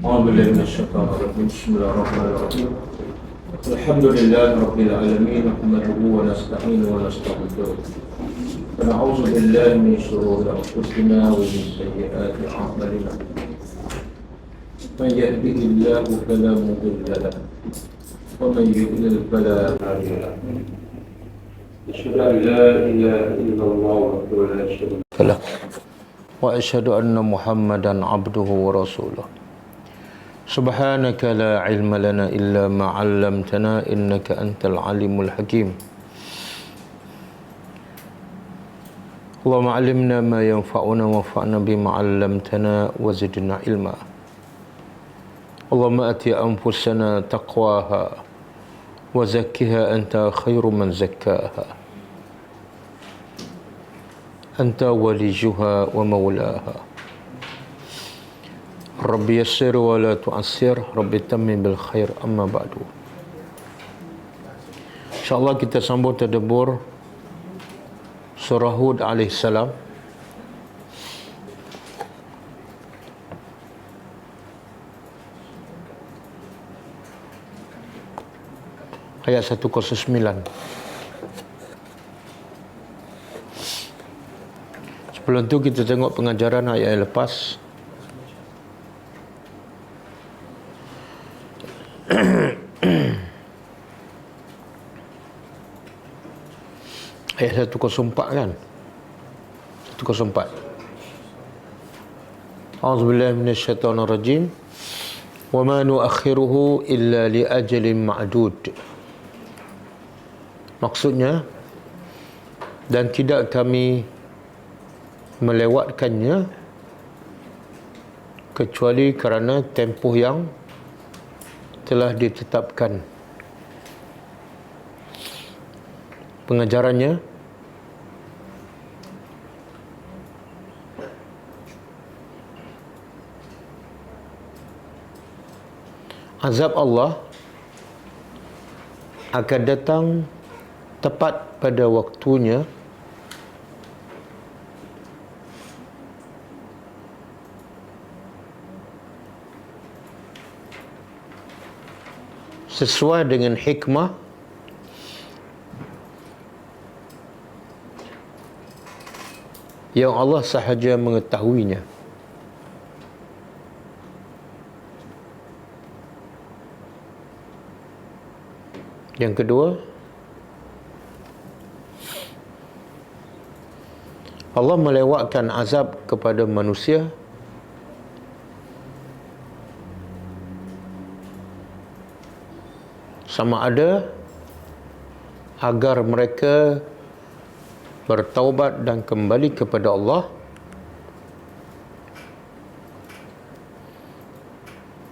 أعوذ بالله من الشيطان الرجيم بسم الله الرحمن الرحيم الحمد لله رب العالمين نحمده ونستعينه ونستغفره ونعوذ بالله من شرور أنفسنا ومن سيئات أعمالنا من يهده الله فلا مضل له ومن يضلل فلا هادي له أشهد أن لا إله إلا الله وحده لا شريك له وأشهد أن محمدا عبده ورسوله سبحانك لا علم لنا إلا ما علمتنا إنك أنت العليم الحكيم اللهم علمنا ما ينفعنا وانفعنا بما علمتنا وزدنا علما اللهم آت أنفسنا تقواها وزكها أنت خير من زكاها أنت وليها ومولاها Rabbi yassir wa la tu'assir Rabbi tammin bil khair amma ba'du. InsyaAllah kita sambung tadabbur surah Hud AS. Ayat 109. Sebelum tu kita tengok pengajaran ayat yang lepas. Ayat 104 kan? 104. A'udzubillahi minasyaitonirrajim. Wa ma nu'akhiruhu illa li ajalin ma'dud. Maksudnya, dan tidak kami melewatkannya kecuali kerana tempoh yang telah ditetapkan. Pengajarannya, azab Allah akan datang tepat pada waktunya sesuai dengan hikmah yang Allah sahaja mengetahuinya. Yang kedua, Allah melewatkan azab kepada manusia sama ada agar mereka bertaubat dan kembali kepada Allah,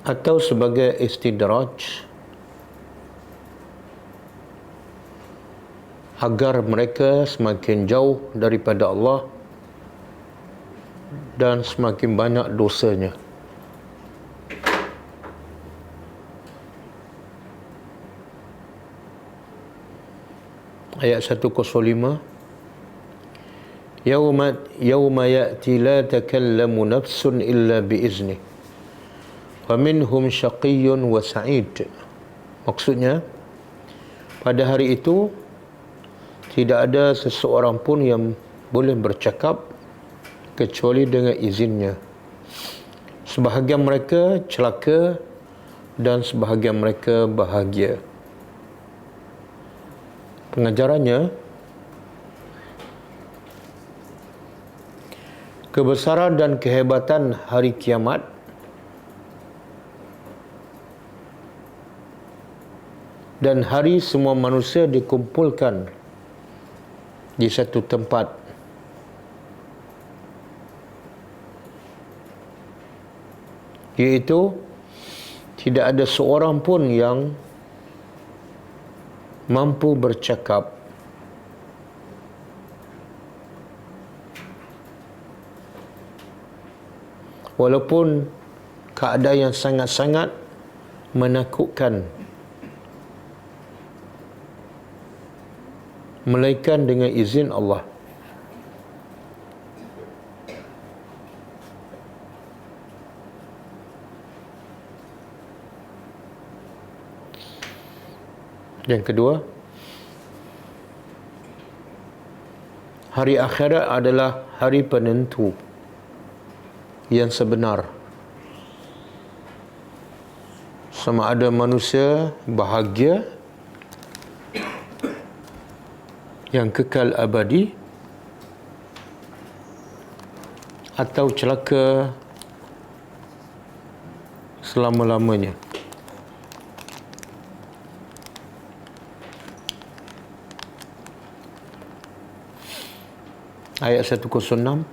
atau sebagai istidraj agar mereka semakin jauh daripada Allah dan semakin banyak dosanya. Ayat 105. Yawma ya'ti la takallamu nafsun illa bi'izni wa minhum syaqiyyun wa sa'id. Maksudnya, pada hari itu tidak ada seseorang pun yang boleh bercakap kecuali dengan izinnya. Sebahagian mereka celaka dan sebahagian mereka bahagia. Pengajarannya, kebesaran dan kehebatan hari kiamat dan hari semua manusia dikumpulkan di satu tempat, iaitu tidak ada seorang pun yang mampu bercakap walaupun keadaan yang sangat-sangat menakutkan, melainkan dengan izin Allah. Yang kedua, hari akhirat adalah hari penentu yang sebenar. Sama ada manusia bahagia yang kekal abadi atau celaka selama-lamanya. Ayat 106,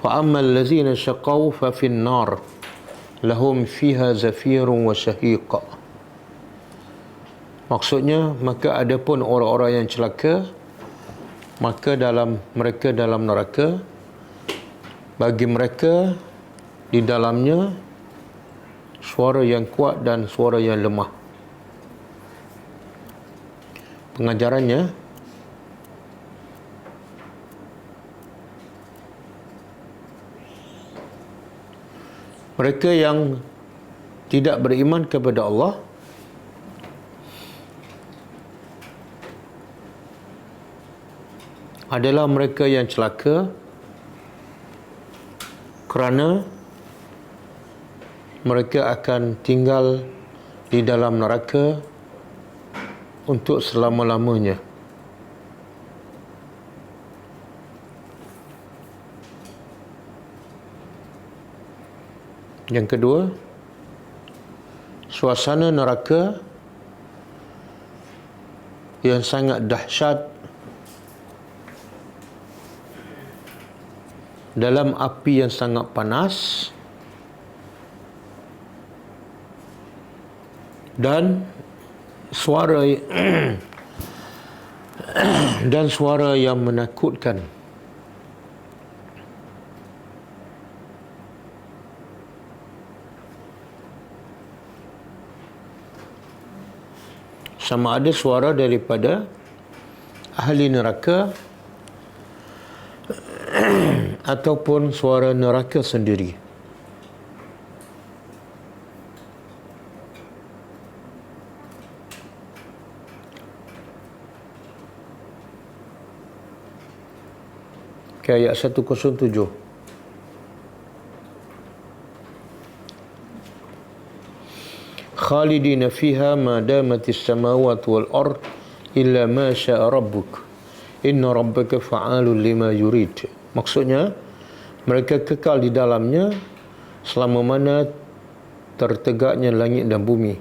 fa ammal ladzina syaqaw fa fin nar lahum fiha zafirun wa syahiq. Maksudnya, maka adapun orang-orang yang celaka, maka mereka dalam neraka, bagi mereka di dalamnya suara yang kuat dan suara yang lemah. Pengajarannya, mereka yang tidak beriman kepada Allah adalah mereka yang celaka kerana mereka akan tinggal di dalam neraka untuk selama-lamanya. Yang kedua, suasana neraka yang sangat dahsyat dalam api yang sangat panas dan suara dan suara yang menakutkan. Sama ada suara daripada ahli neraka ataupun suara neraka sendiri. Ayat 107. Khalidina fiha ma damatis samawati wal ard illa ma syaa rabbuk inna rabbaka fa'alun lima yurid. Maksudnya, mereka kekal di dalamnya selama mana tertegaknya langit dan bumi,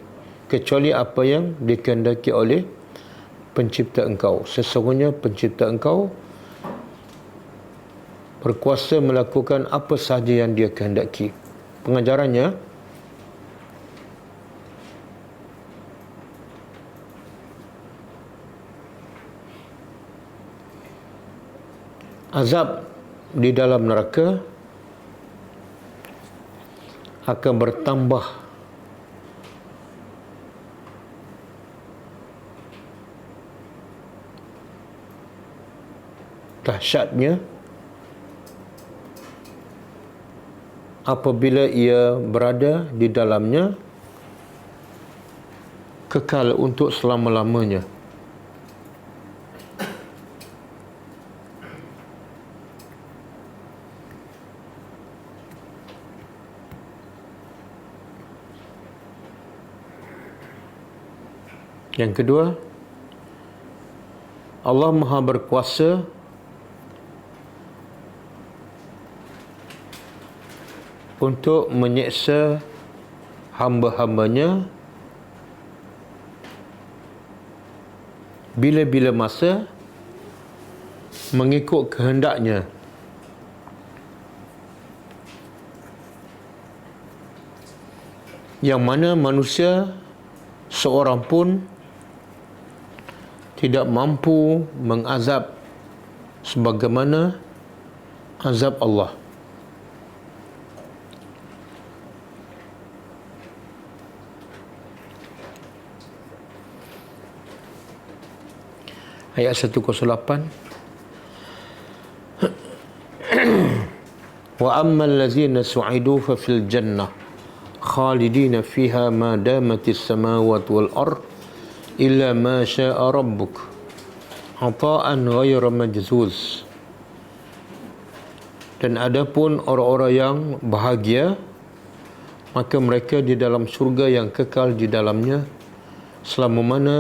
kecuali apa yang dikehendaki oleh pencipta engkau. Sesungguhnya pencipta engkau berkuasa melakukan apa sahaja yang dia kehendaki. Pengajarannya, azab di dalam neraka akan bertambah dahsyatnya apabila ia berada di dalamnya kekal untuk selama-lamanya. Yang kedua, Allah Maha berkuasa untuk menyeksa hamba-hambanya bila-bila masa mengikut kehendaknya. Yang mana manusia seorang pun tidak mampu mengazab sebagaimana azab Allah. Ayat 108. Wa ammal ladzina su'idu fa fil jannah khalidina fiha ma damatis samawati wal ard illa ma syaa rabbuk ata'an ghayra majzuz. Dan adapun orang-orang yang bahagia, maka mereka di dalam surga yang kekal di dalamnya selama mana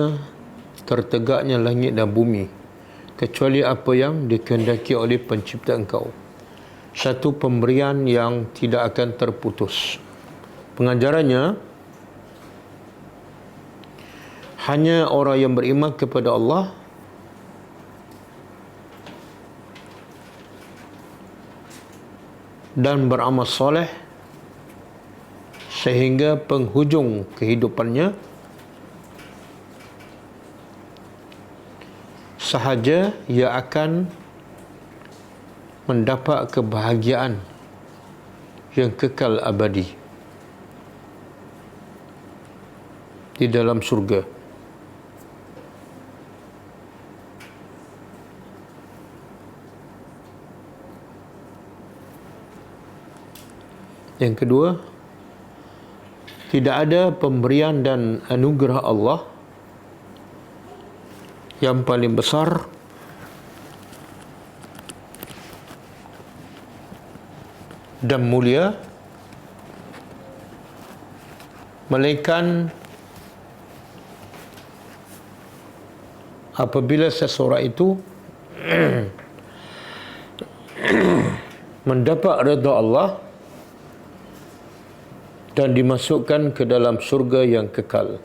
tertegaknya langit dan bumi, kecuali apa yang dikehendaki oleh pencipta engkau. Satu pemberian yang tidak akan terputus. Pengajarannya, hanya orang yang beriman kepada Allah dan beramal soleh sehingga penghujung kehidupannya sahaja ia akan mendapat kebahagiaan yang kekal abadi di dalam surga. Yang kedua, tidak ada pemberian dan anugerah Allah yang paling besar dan mulia melainkan apabila seseorang itu mendapat redha Allah dan dimasukkan ke dalam syurga yang kekal.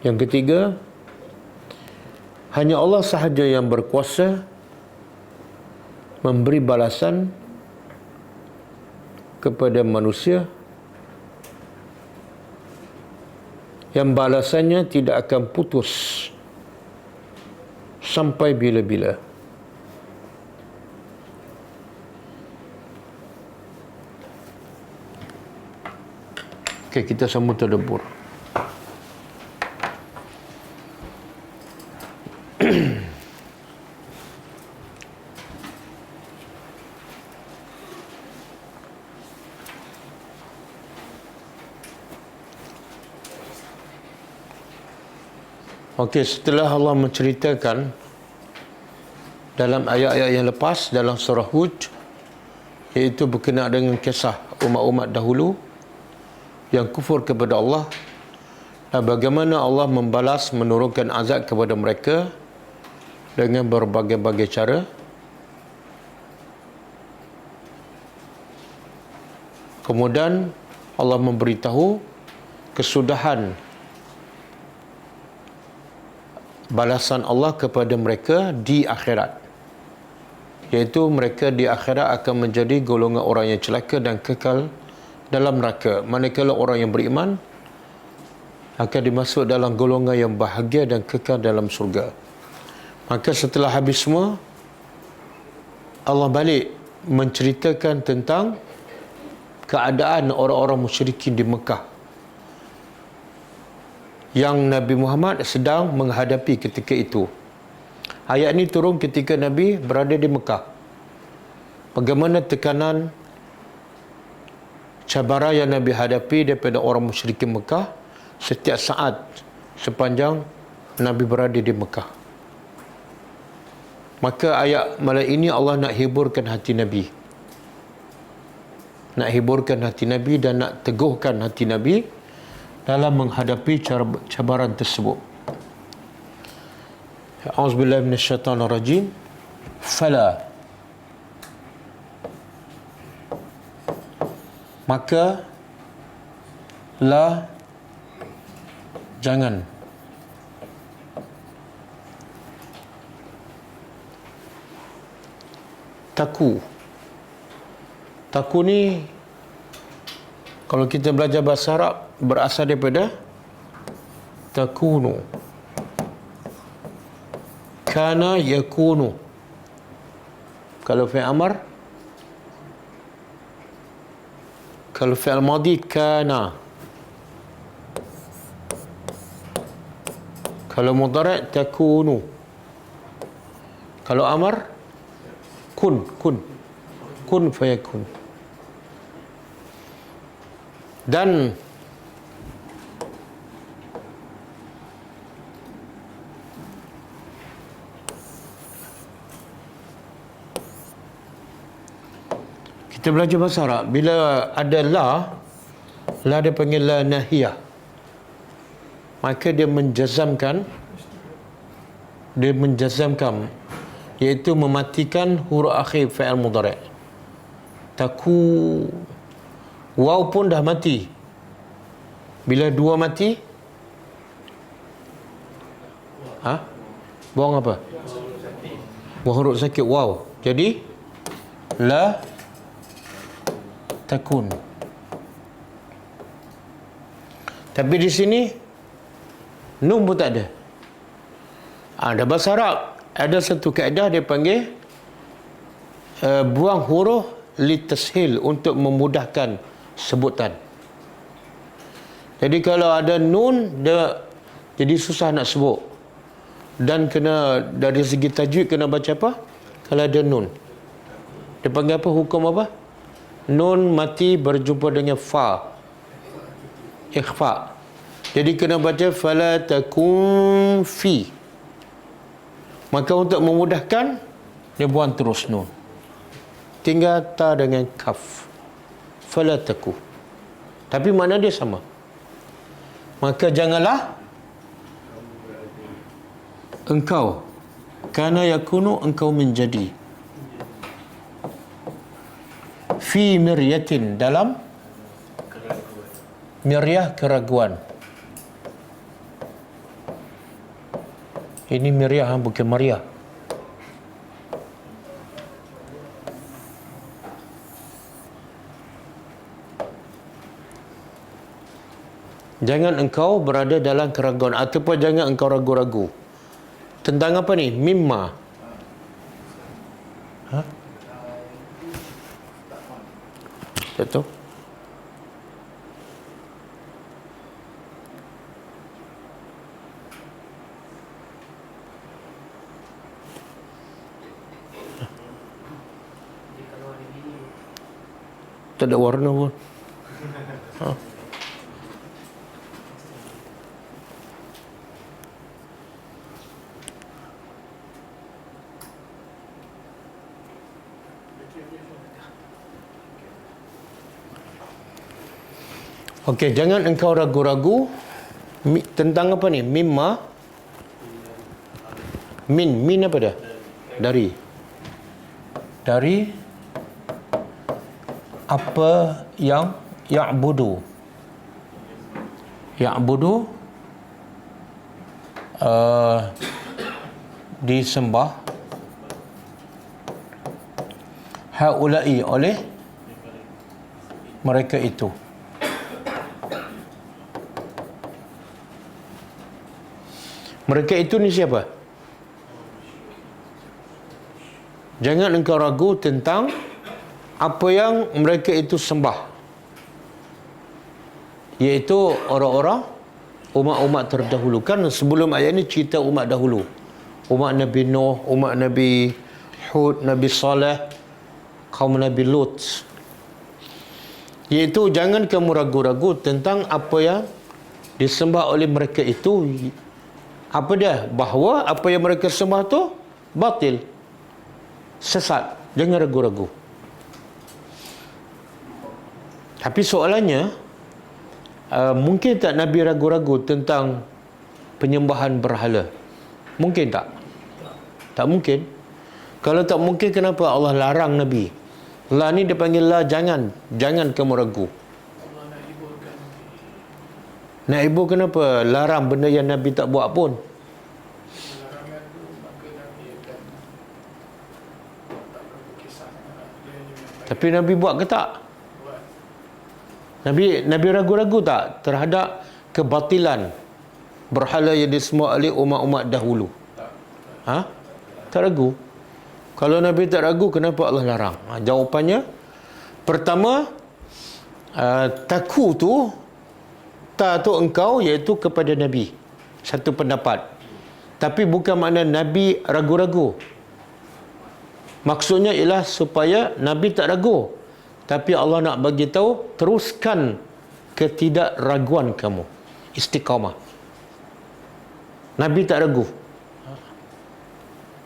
Yang ketiga, hanya Allah sahaja yang berkuasa memberi balasan kepada manusia yang balasannya tidak akan putus sampai bila-bila. Okey, kita sambung tadabbur. Okey, setelah Allah menceritakan dalam ayat-ayat yang lepas dalam surah Hud, iaitu berkenaan dengan kisah umat-umat dahulu yang kufur kepada Allah dan bagaimana Allah membalas menurunkan azab kepada mereka dengan berbagai-bagai cara. Kemudian Allah memberitahu kesudahan balasan Allah kepada mereka di akhirat, iaitu mereka di akhirat akan menjadi golongan orang yang celaka dan kekal dalam neraka, manakala orang yang beriman akan dimasuk dalam golongan yang bahagia dan kekal dalam surga. Maka setelah habis semua, Allah balik menceritakan tentang keadaan orang-orang musyrikin di Mekah yang Nabi Muhammad sedang menghadapi ketika itu. Ayat ini turun ketika Nabi berada di Mekah. Bagaimana tekanan, cabaran yang Nabi hadapi daripada orang musyrikin Mekah setiap saat sepanjang Nabi berada di Mekah. Maka ayat malam ini Allah nak hiburkan hati Nabi. Nak hiburkan hati Nabi dan nak teguhkan hati Nabi dalam menghadapi cabaran tersebut. A'udzubillahi minasyaitonirrajim. Fala, maka la, jangan. Taku ni kalau kita belajar bahasa Arab berasal daripada takunu, kana yakunu. Kalau fi'il amr, kalau fi'il madhi kana, kalau mudhari' takunu, kalau amr kun fayakun. Dan kita belajar bahasa Arab, bila ada la dia panggil la nahiyah, maka dia menjazamkan, iaitu mematikan huruf akhir fi'il mudhari'. Taku, waw pun dah mati. Bila dua mati, buang apa? Buang huruf sakit waw. Jadi la takun. Tapi di sini nun pun tak ada. Ada bahasa Arab ada satu kaedah dia panggil buang huruf litashil, untuk memudahkan sebutan. Jadi kalau ada nun dia jadi susah nak sebut, dan kena dari segi tajwid kena baca apa kalau ada nun. Dia panggil apa, hukum apa? Nun mati berjumpa dengan fa, ikhfa. Jadi kena baca fala takun fi. Maka untuk memudahkan dia buang terus nun, tinggal ta dengan kaf, fala taku, tapi makna dia sama. Maka janganlah engkau, kana yakunu, engkau menjadi, fi miryatin, dalam miryah, keraguan. Ini miryah, bukan Maria. Jangan engkau berada dalam keraguan, ataupun jangan engkau ragu-ragu. Tentang apa ni? Mimma. Tak tahu. Tak ada warna pun. Okey, jangan engkau ragu-ragu tentang apa ni? Mimma. Min apa dah? Dari apa yang ya'budu disembah haula'i, oleh mereka itu. Mereka itu ni siapa? Jangan engkau ragu tentang apa yang mereka itu sembah, iaitu orang-orang umat-umat terdahulu. Kan sebelum ayat ini cerita umat dahulu, umat Nabi Nuh, umat Nabi Hud, Nabi Saleh, kaum Nabi Lut. Iaitu jangan kamu ragu-ragu tentang apa yang disembah oleh mereka itu. Apa dia? Bahawa apa yang mereka sembah tu batil, sesat. Jangan ragu-ragu. Tapi soalannya, mungkin tak Nabi ragu-ragu tentang penyembahan berhala? Mungkin tak? Tak mungkin. Kalau tak mungkin, kenapa Allah larang Nabi? La ni dia panggil la, jangan kamu ragu. Nak ibu kenapa larang benda yang Nabi tak buat pun? Tapi Nabi buat ke tak? Nabi ragu-ragu tak terhadap kebatilan berhala yang disembah oleh umat-umat dahulu? Tak ragu. Kalau Nabi tak ragu, kenapa Allah larang? Jawapannya, pertama, taku tu, ta tu engkau, iaitu kepada Nabi. Satu pendapat. Tapi bukan makna Nabi ragu-ragu. Maksudnya ialah supaya Nabi tak ragu. Tapi Allah nak bagi tahu, teruskan ketidakraguan kamu. Istiqamah. Nabi tak ragu.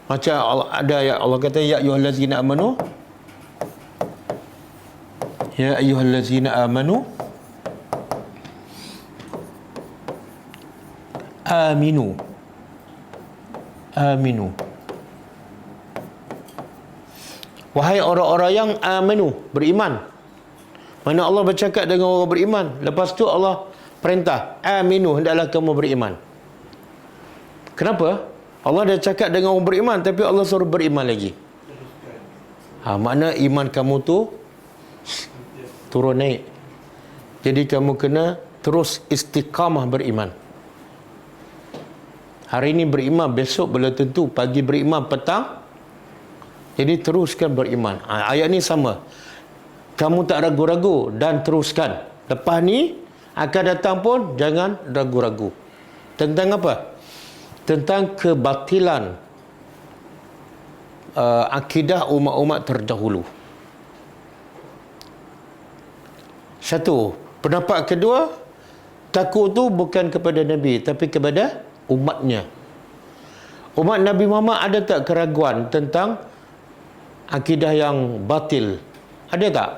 Macam ada ayat Allah kata, ya ayyuhallazina amanu, ya ayyuhallazina amanu aminu. Aminu. Wahai orang-orang yang amanu, beriman. Mana Allah bercakap dengan orang beriman. Lepas tu Allah perintah, aminu, hendaklah kamu beriman. Kenapa? Allah dah cakap dengan orang beriman, tapi Allah suruh beriman lagi. Makna iman kamu tu turun naik. Jadi kamu kena terus istiqamah beriman. Hari ini beriman, besok belum tentu. Pagi beriman, petang. Jadi teruskan beriman. Ayat ni sama. Kamu tak ragu-ragu dan teruskan. Lepas ni akan datang pun jangan ragu-ragu. Tentang apa? Tentang kebatilan akidah umat-umat terdahulu. Satu. Pendapat kedua, takut tu bukan kepada Nabi, tapi kepada umatnya. Umat Nabi Muhammad ada tak keraguan tentang akidah yang batil? Ada tak?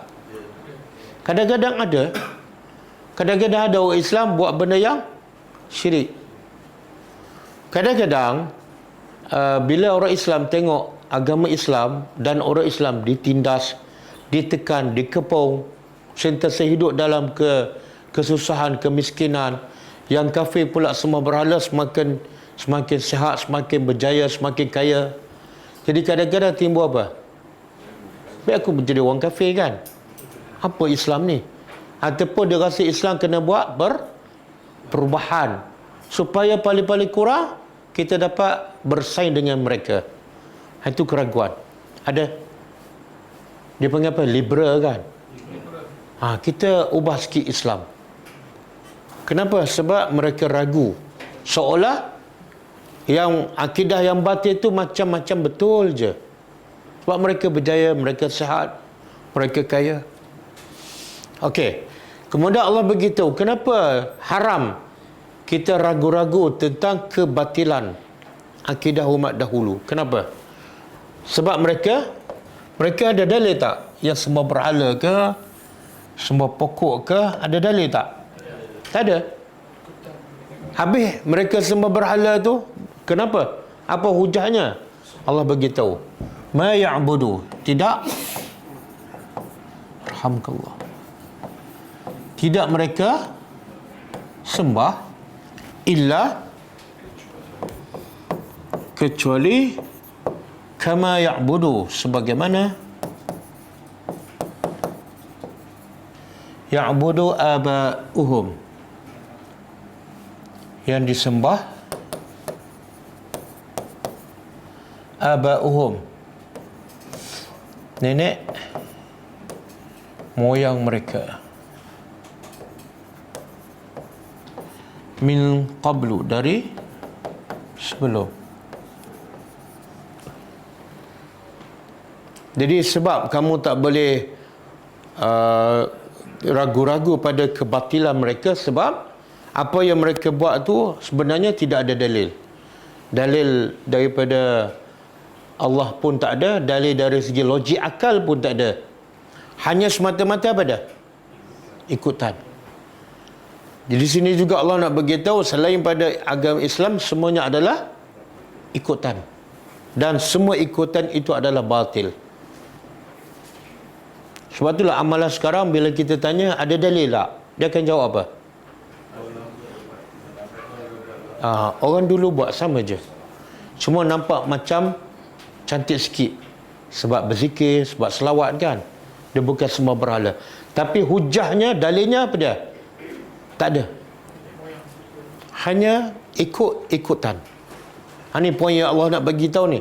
Kadang-kadang ada. Kadang-kadang ada orang Islam buat benda yang syirik. Kadang-kadang bila orang Islam tengok agama Islam dan orang Islam ditindas, ditekan, dikepung, sentiasa hidup dalam kesusahan, kemiskinan, yang kafir pula semua berhala semakin sihat, semakin berjaya, semakin kaya. Jadi kadang-kadang timbul apa? Baik aku menjadi orang kafir kan? Apa Islam ni? Ataupun dia rasa Islam kena buat perubahan supaya paling-paling kurang kita dapat bersaing dengan mereka. Itu keraguan. Ada. Dia panggil apa? Liberal kan? Kita ubah sikit Islam. Kenapa? Sebab mereka ragu. Seolah yang akidah yang batil itu macam-macam betul je. Sebab mereka berjaya, mereka sihat, mereka kaya. Okey. Kemudian Allah beritahu, kenapa haram kita ragu-ragu tentang kebatilan akidah umat dahulu? Kenapa? Sebab mereka ada dalil tak? Yang semua berhala ke? Semua pokok ke? Ada dalil tak? Tak ada. Habis mereka semua berhala tu, kenapa? Apa hujahnya? Allah beritahu, ma ya'budu, tidak, alhamdulillah, tidak mereka sembah illa kecuali kama ya'budu, sebagaimana ya'budu aba'uhum, yang disembah aba'uhum, nenek moyang mereka, min qablu, dari sebelum. Jadi sebab kamu tak boleh ragu-ragu pada kebatilan mereka, sebab apa yang mereka buat tu sebenarnya tidak ada dalil. Dalil daripada Allah pun tak ada, dalil dari segi logik akal pun tak ada. Hanya semata-mata apa dah? Ikutan. Jadi sini juga Allah nak beritahu, selain pada agama Islam, semuanya adalah ikutan. Dan semua ikutan itu adalah batil. Sebab itulah amalan sekarang bila kita tanya ada dalil tak? Dia akan jawab apa? Orang dulu buat sama je. Cuma nampak macam cantik sikit. Sebab berzikir, sebab selawat kan. Dia bukan semua berhala. Tapi hujahnya, dalilnya apa dia? Tak ada. Hanya ikut-ikutan. Ini poin yang Allah nak bagi tahu ni.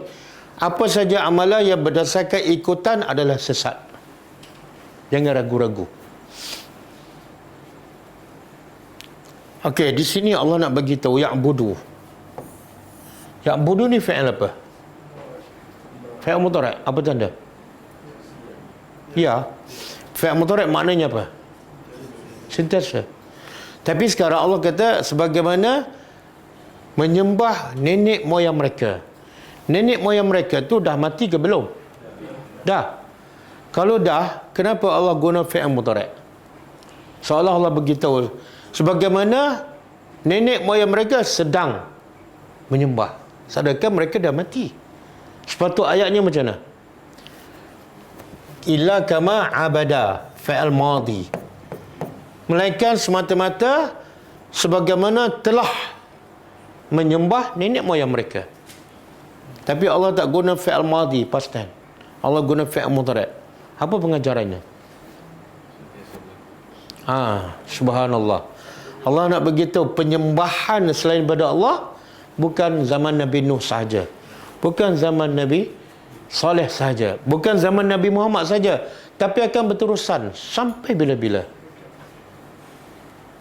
Apa saja amalan yang berdasarkan ikutan adalah sesat. Jangan ragu-ragu. Okey, di sini Allah nak bagi tahu ya'budu. Ya'budu ni fi'il apa? Fi'il mudhari' apa tanda? Ya. Fi'il mudhari' maknanya apa? Sentiasa. Tapi sekarang Allah kata sebagaimana menyembah nenek moyang mereka. Nenek moyang mereka tu dah mati ke belum? Dah. Kalau dah, kenapa Allah guna fi'il mudhari'? Seolah Allah beritahu sebagaimana nenek moyang mereka sedang menyembah, sedangkan mereka dah mati. Sepatut ayatnya macam mana? Illa kama abada, fi'il madhi. Melainkan semata-mata sebagaimana telah menyembah nenek moyang mereka. Tapi Allah tak guna fi'il madhi, past tense. Allah guna fi'il mudhari'. Apa pengajarannya? Subhanallah. Allah nak beritahu penyembahan selain daripada Allah bukan zaman Nabi Nuh sahaja. Bukan zaman Nabi Saleh sahaja. Bukan zaman Nabi Muhammad sahaja. Tapi akan berterusan sampai bila-bila.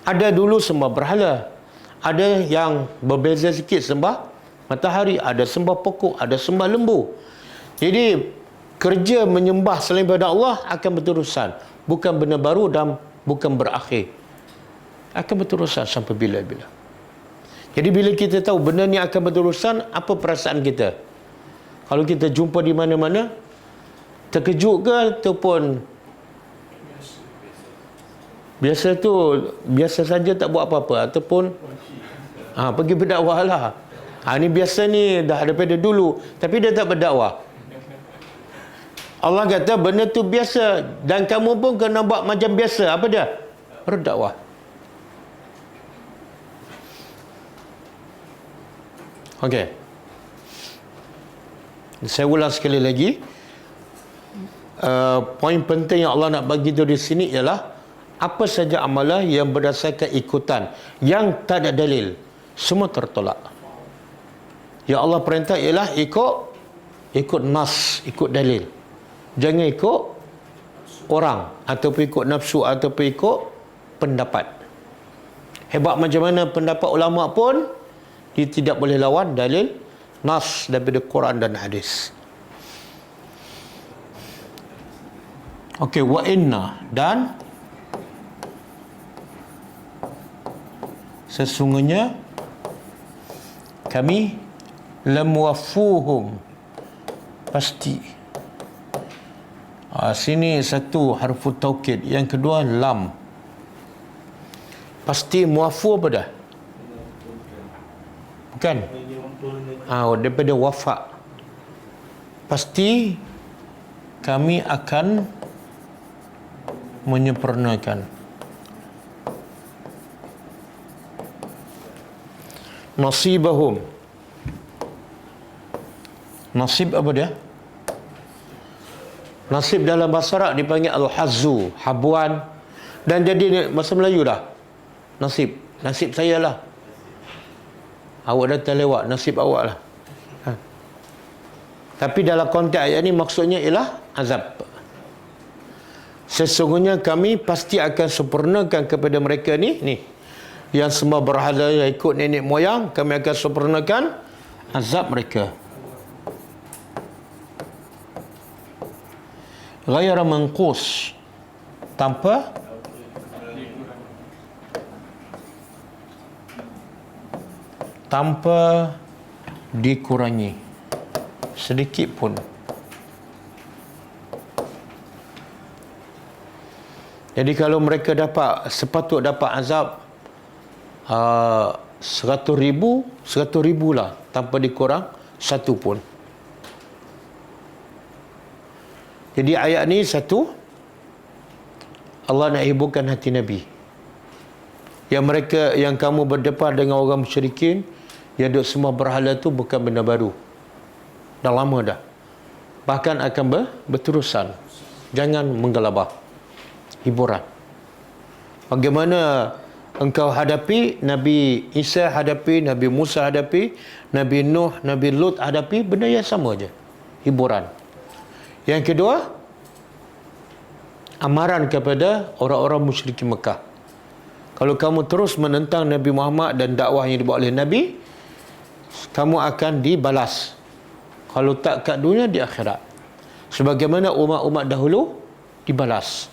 Ada dulu sembah berhala. Ada yang berbeza sikit sembah matahari. Ada sembah pokok. Ada sembah lembu. Jadi kerja menyembah selain daripada Allah akan berterusan. Bukan benda baru dan bukan berakhir. Akan berterusan sampai bila-bila. Jadi bila kita tahu benda ni akan berterusan, apa perasaan kita? Kalau kita jumpa di mana-mana, terkejut ke ataupun biasa tu, biasa saja tak buat apa-apa, ataupun pergi berdakwah lah. Ni biasa ni dah daripada dulu, tapi dia tak berdakwah. Allah kata benda tu biasa dan kamu pun kena buat macam biasa. Apa dia? Berdakwah. Okey. Saya ulang sekali lagi. Poin penting yang Allah nak bagi tu di sini ialah apa saja amalan yang berdasarkan ikutan yang tak ada dalil, semua tertolak. Ya Allah perintah ialah ikut nas, ikut dalil. Jangan ikut orang ataupun ikut nafsu ataupun ikut pendapat. Hebat macam mana pendapat ulama pun dia tidak boleh lawan dalil nas daripada Quran dan hadis. Okey, wa inna, dan sesungguhnya kami lamuwaffuhum, pasti. Sini satu harfu taukid, yang kedua lam. Pasti muafu apa dah? Bukan? Daripada wafa. Pasti kami akan menyempurnakan. Nasibahum. Nasib apa dia? Nasib dalam bahasa Arab dipanggil al-hazzu, habuan. Dan jadi bahasa Melayu dah. Nasib saya lah. Awak dah terlewat, nasib awak lah. Tapi dalam konteks ayat ni maksudnya ialah azab. Sesungguhnya kami pasti akan sempurnakan kepada mereka ni yang sembah berhala, yang ikut nenek moyang, kami akan sempurnakan azab mereka. Ghaira manqus, tanpa dikurangi sedikit pun. Jadi kalau mereka sepatut dapat azab 100,000 lah, tanpa dikurang satu pun. Jadi ayat ni satu, Allah nak hiburkan hati Nabi. Yang kamu berdepan dengan orang musyrikin, yang duk semua berhala tu bukan benda baru. Dah lama dah. Bahkan akan berterusan. Jangan menggelabah. Hiburan. Bagaimana engkau hadapi, Nabi Isa hadapi, Nabi Musa hadapi, Nabi Nuh, Nabi Lut hadapi, benda yang sama je. Hiburan. Yang kedua, amaran kepada orang-orang musyrikin Mekah. Kalau kamu terus menentang Nabi Muhammad dan dakwah yang dibawa oleh Nabi, kamu akan dibalas. Kalau tak kat dunia, di akhirat. Sebagaimana umat-umat dahulu dibalas.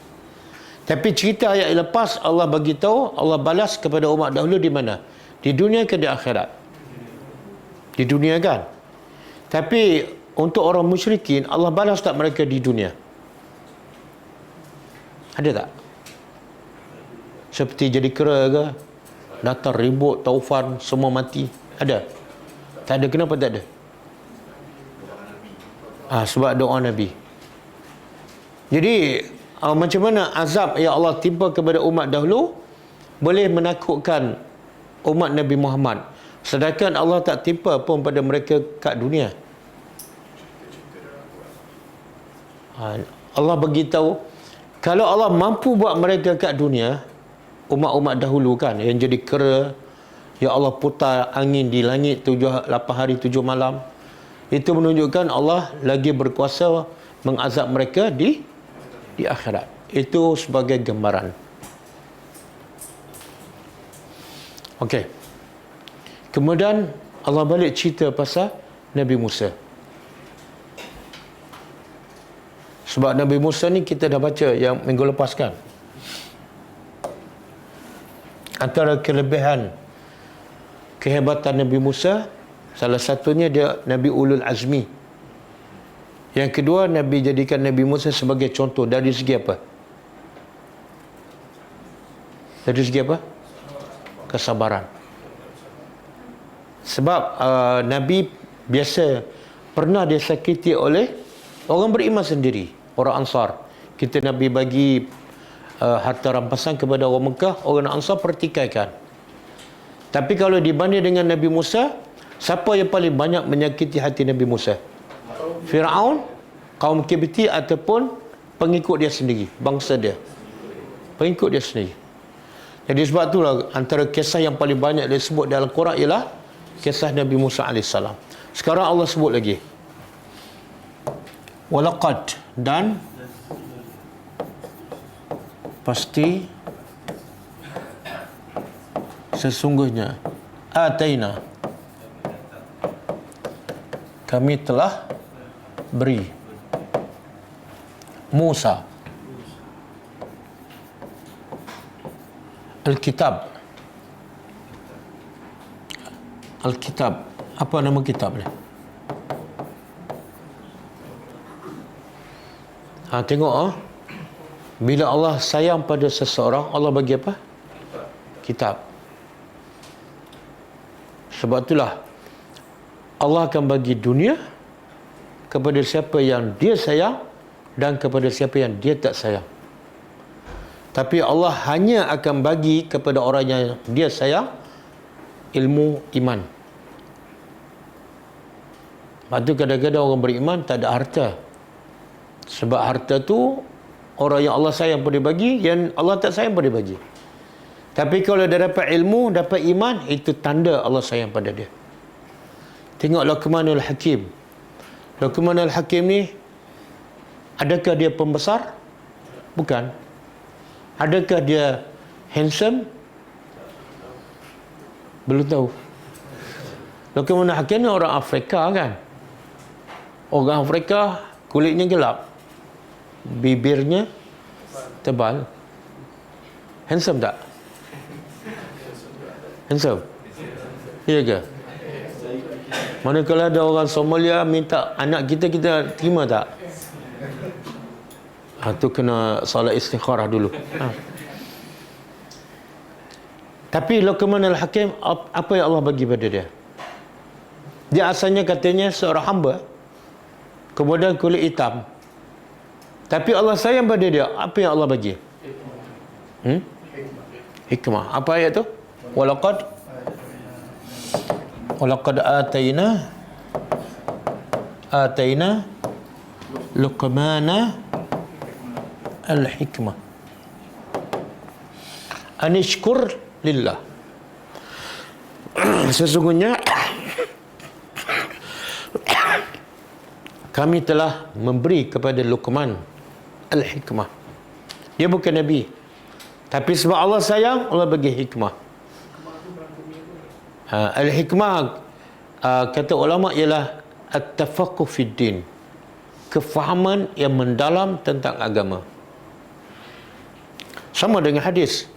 Tapi cerita ayat lepas Allah bagi tahu Allah balas kepada umat dahulu di mana? Di dunia ke di akhirat? Di dunia kan? Tapi untuk orang musyrikin Allah balas tak mereka di dunia? Ada tak? Seperti jadi kera ke? Datang ribut, taufan, semua mati. Ada? Tak ada. Kenapa tak ada? Sebab doa Nabi. Jadi macam mana azab yang Allah timpa kepada umat dahulu boleh menakutkan umat Nabi Muhammad, sedangkan Allah tak timpa pun pada mereka kat dunia. Allah beritahu kalau Allah mampu buat mereka kat dunia, umat-umat dahulu kan yang jadi kera, ya Allah putar angin di langit 8 hari 7 malam, itu menunjukkan Allah lagi berkuasa mengazab mereka di akhirat. Itu sebagai gambaran. Okey. Kemudian Allah balik cerita pasal Nabi Musa. Sebab Nabi Musa ni kita dah baca yang minggu lepas kan. Antara kelebihan kehebatan Nabi Musa, salah satunya dia Nabi Ulul Azmi. Yang kedua, Nabi jadikan Nabi Musa sebagai contoh dari segi apa? Dari segi apa? Kesabaran. Sebab Nabi biasa pernah disakiti oleh orang beriman sendiri, orang Ansar. Kita Nabi bagi harta rampasan kepada orang Mekah, orang Ansar pertikaikan. Tapi kalau dibanding dengan Nabi Musa, siapa yang paling banyak menyakiti hati Nabi Musa? Firaun, kaum Kibti ataupun pengikut dia sendiri, bangsa dia, pengikut dia sendiri. Jadi sebab itulah antara kisah yang paling banyak disebut dalam Quran ialah kisah Nabi Musa AS. Sekarang Allah sebut lagi walaqad, dan pasti sesungguhnya ataina, kami telah beri Musa Alkitab. Alkitab, apa nama kitab ni? Tengok bila Allah sayang pada seseorang, Allah bagi apa? Kitab. Sebab itulah Allah akan bagi dunia kepada siapa yang dia sayang dan kepada siapa yang dia tak sayang. Tapi Allah hanya akan bagi kepada orang yang dia sayang ilmu iman. Lepas tu kadang-kadang orang beriman tak ada harta. Sebab harta tu orang yang Allah sayang pun dia bagi, yang Allah tak sayang pun dia bagi. Tapi kalau dia dapat ilmu, dapat iman, itu tanda Allah sayang pada dia. Tengok Luqmanul Hakim. Luqmanul Hakim ni, adakah dia pembesar? Bukan. Adakah dia handsome? Belum tahu. Luqmanul Hakim ni orang Afrika kan. Orang Afrika kulitnya gelap, bibirnya tebal. Handsome tak? Handsome? Iya ke? Mana kalau ada orang Somalia minta anak kita, kita terima tak? Tu kena solat istikharah dulu. Tapi Luqman al-Hakim, apa yang Allah bagi pada dia? Dia asalnya katanya seorang hamba, kemudian kulit hitam. Tapi Allah sayang pada dia. Apa yang Allah bagi? Hikmah. Apa ayat tu? Walaqad ataina Luqmana al-hikmah anishkur lillah. Sesungguhnya kami telah memberi kepada Luqman al-hikmah. Dia bukan Nabi, tapi sebab Allah sayang, Allah bagi hikmah. Al-hikmah kata ulama ialah at-tafaqquh fid din, kefahaman yang mendalam tentang agama. Sama dengan hadis,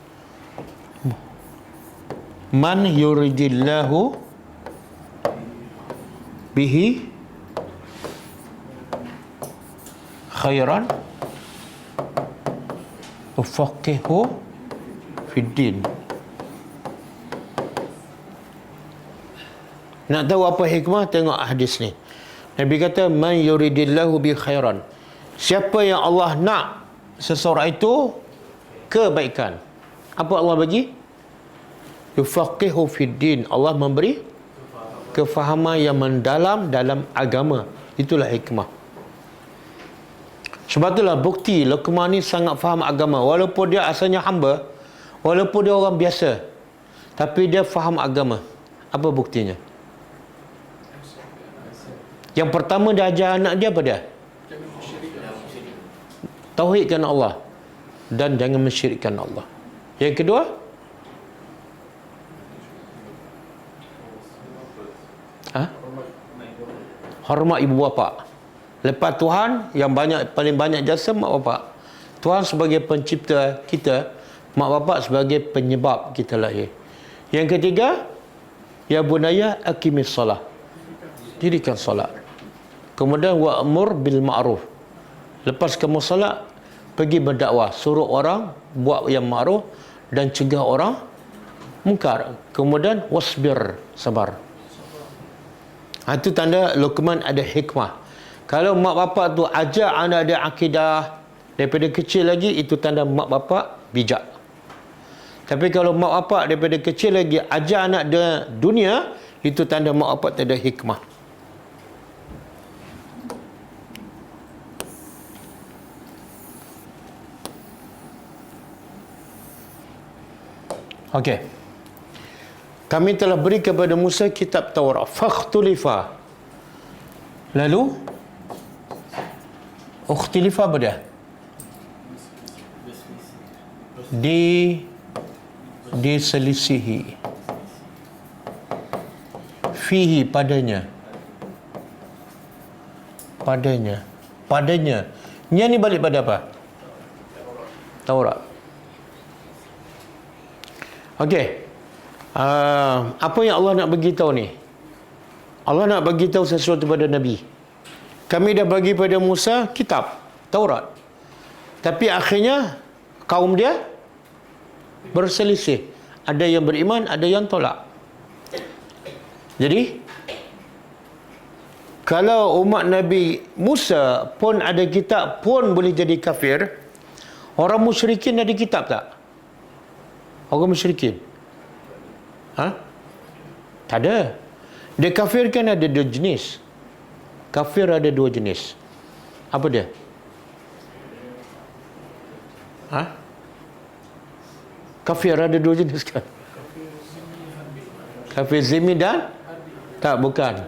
man yuridillahu bihi khairan yufaqihu fid din. Nak tahu apa hikmah? Tengok hadis ni. Nabi kata, man yuridillahu bi khairan. Siapa yang Allah nak seseorang itu kebaikan, apa Allah bagi? Yufaqihu fid din. Allah memberi kefahaman yang mendalam dalam agama. Itulah hikmah. Sebab itulah bukti Luqman ni sangat faham agama. Walaupun dia asalnya hamba, walaupun dia orang biasa, tapi dia faham agama. Apa buktinya? Yang pertama dia ajar anak dia apa dia? Tauhidkan Allah dan jangan mensyirikkan Allah. Yang kedua, hormat ibu bapa. Lepas Tuhan, yang paling banyak jasa mak bapak. Tuhan sebagai pencipta kita, mak bapak sebagai penyebab kita lahir. Yang ketiga, ya bunayya aqimis solah, dirikan solat. Kemudian wa'mur bil ma'ruf. Lepas kamu solat, pergi berdakwah, suruh orang buat yang ma'ruf dan cegah orang mungkar. Kemudian wasbir, sabar. Itu tanda Luqman ada hikmah. Kalau mak bapak tu ajar anak dia akidah daripada kecil lagi, itu tanda mak bapak bijak. Tapi kalau mak bapak daripada kecil lagi ajar anak dia dunia, itu tanda mak bapak tak ada hikmah. Okey. Kami telah beri kepada Musa kitab Taurat. Fakhtulifa. Lalu ukhtulifa apa dia? Diselisihi. Fihi, padanya. Nya ni balik pada apa? Taurat. Okey. Apa yang Allah nak bagi tahu ni? Allah nak bagi tahu sesuatu pada Nabi. Kami dah bagi pada Musa kitab Taurat. Tapi akhirnya kaum dia berselisih. Ada yang beriman, ada yang tolak. Jadi kalau umat Nabi Musa pun ada kitab pun boleh jadi kafir, orang musyrikin ada kitab tak? Orang musyrikin? Tak ada. Dia kafir kan ada dua jenis. Kafir ada dua jenis. Apa dia? Kafir ada dua jenis kan? Kafir zimmi dan tak, bukan.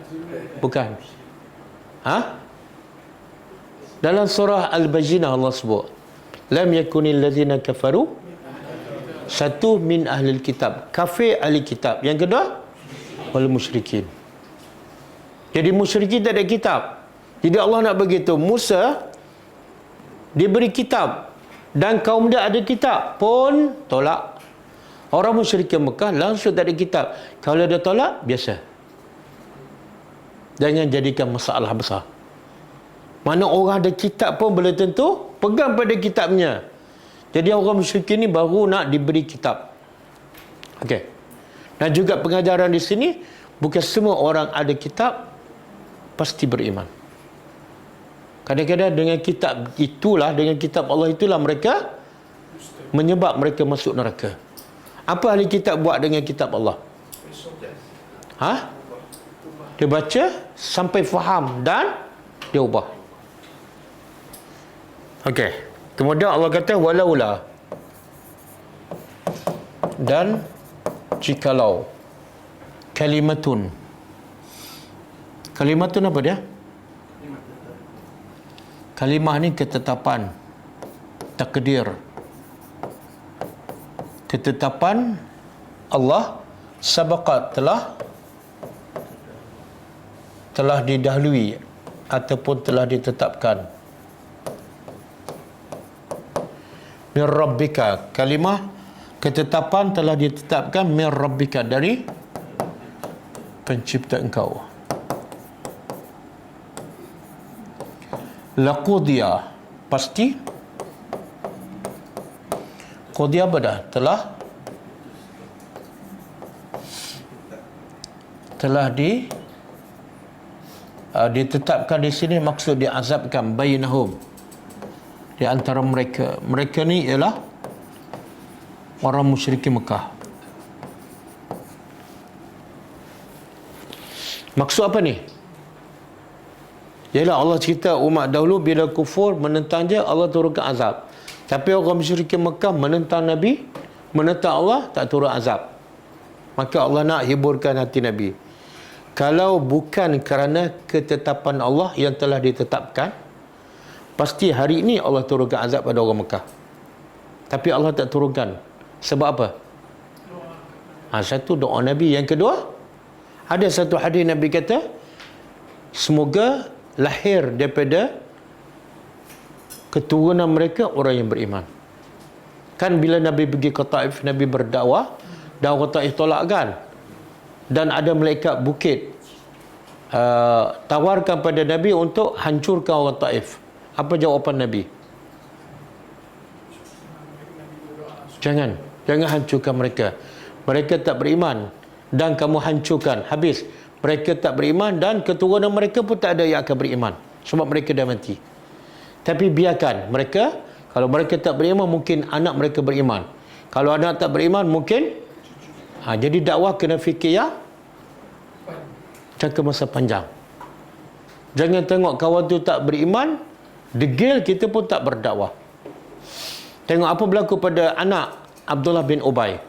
Dalam surah Al-Bajinah Allah sebut, lam yakunil ladzina kafaru, satu min ahlil kitab, kafir ahli kitab. Yang kedua, wal musyrikin. Jadi musyrikin tak ada kitab. Jadi Allah nak beritahu Musa diberi kitab dan kaum dia ada kitab pun tolak. Orang musyrikin Mekah langsung tak ada kitab. Kalau dia tolak, biasa. Jangan jadikan masalah besar. Mana orang ada kitab pun belum tentu pegang pada kitabnya. Jadi orang musyrikin ni baru nak diberi kitab. Okey. Dan juga pengajaran di sini, bukan semua orang ada kitab pasti beriman. Kadang-kadang dengan kitab itulah, dengan kitab Allah itulah mereka menyebab mereka masuk neraka. Apa ahli kitab buat dengan kitab Allah? Dia baca sampai faham dan dia ubah. Okey. Kemudian Allah kata walaula, dan jikalau, kalimatun apa dia? Kalimah ni ketetapan, takdir, ketetapan Allah sabaqat telah telah didahului ataupun telah ditetapkan. Min rabbika, kalimah ketetapan telah ditetapkan min rabbika, dari pencipta engkau. Laqudiya, pasti. Qudiya apa dah? Telah ditetapkan di sini, maksud diazabkan bainahum, di antara mereka. Mereka ni ialah orang musyrikin Mekah. Maksud apa ni? Ialah Allah cerita umat dahulu bila kufur menentang dia, Allah turunkan azab. Tapi orang musyrikin Mekah menentang Nabi, menentang Allah, tak turun azab. Maka Allah nak hiburkan hati Nabi. Kalau bukan kerana ketetapan Allah yang telah ditetapkan, pasti hari ini Allah turunkan azab pada orang Mekah. Tapi Allah tak turunkan. Sebab apa? Satu, doa Nabi. Yang kedua, ada satu hadis Nabi kata, semoga lahir daripada keturunan mereka orang yang beriman. Kan bila Nabi pergi ke Taif, Nabi berdakwah, dan orang Taif tolak kan. Dan ada malaikat bukit tawarkan pada Nabi untuk hancurkan orang Taif. Apa jawapan Nabi? Jangan hancurkan mereka. Mereka tak beriman dan kamu hancurkan. Habis. Mereka tak beriman dan keturunan mereka pun tak ada yang akan beriman. Sebab mereka dah mati. Tapi biarkan mereka. Kalau mereka tak beriman, mungkin anak mereka beriman. Kalau anak tak beriman, mungkin jadi dakwah kena fikir yang jangka masa panjang. Jangan tengok kawan tu tak beriman, degil, kita pun tak berdakwah. Tengok apa berlaku pada anak Abdullah bin Ubay.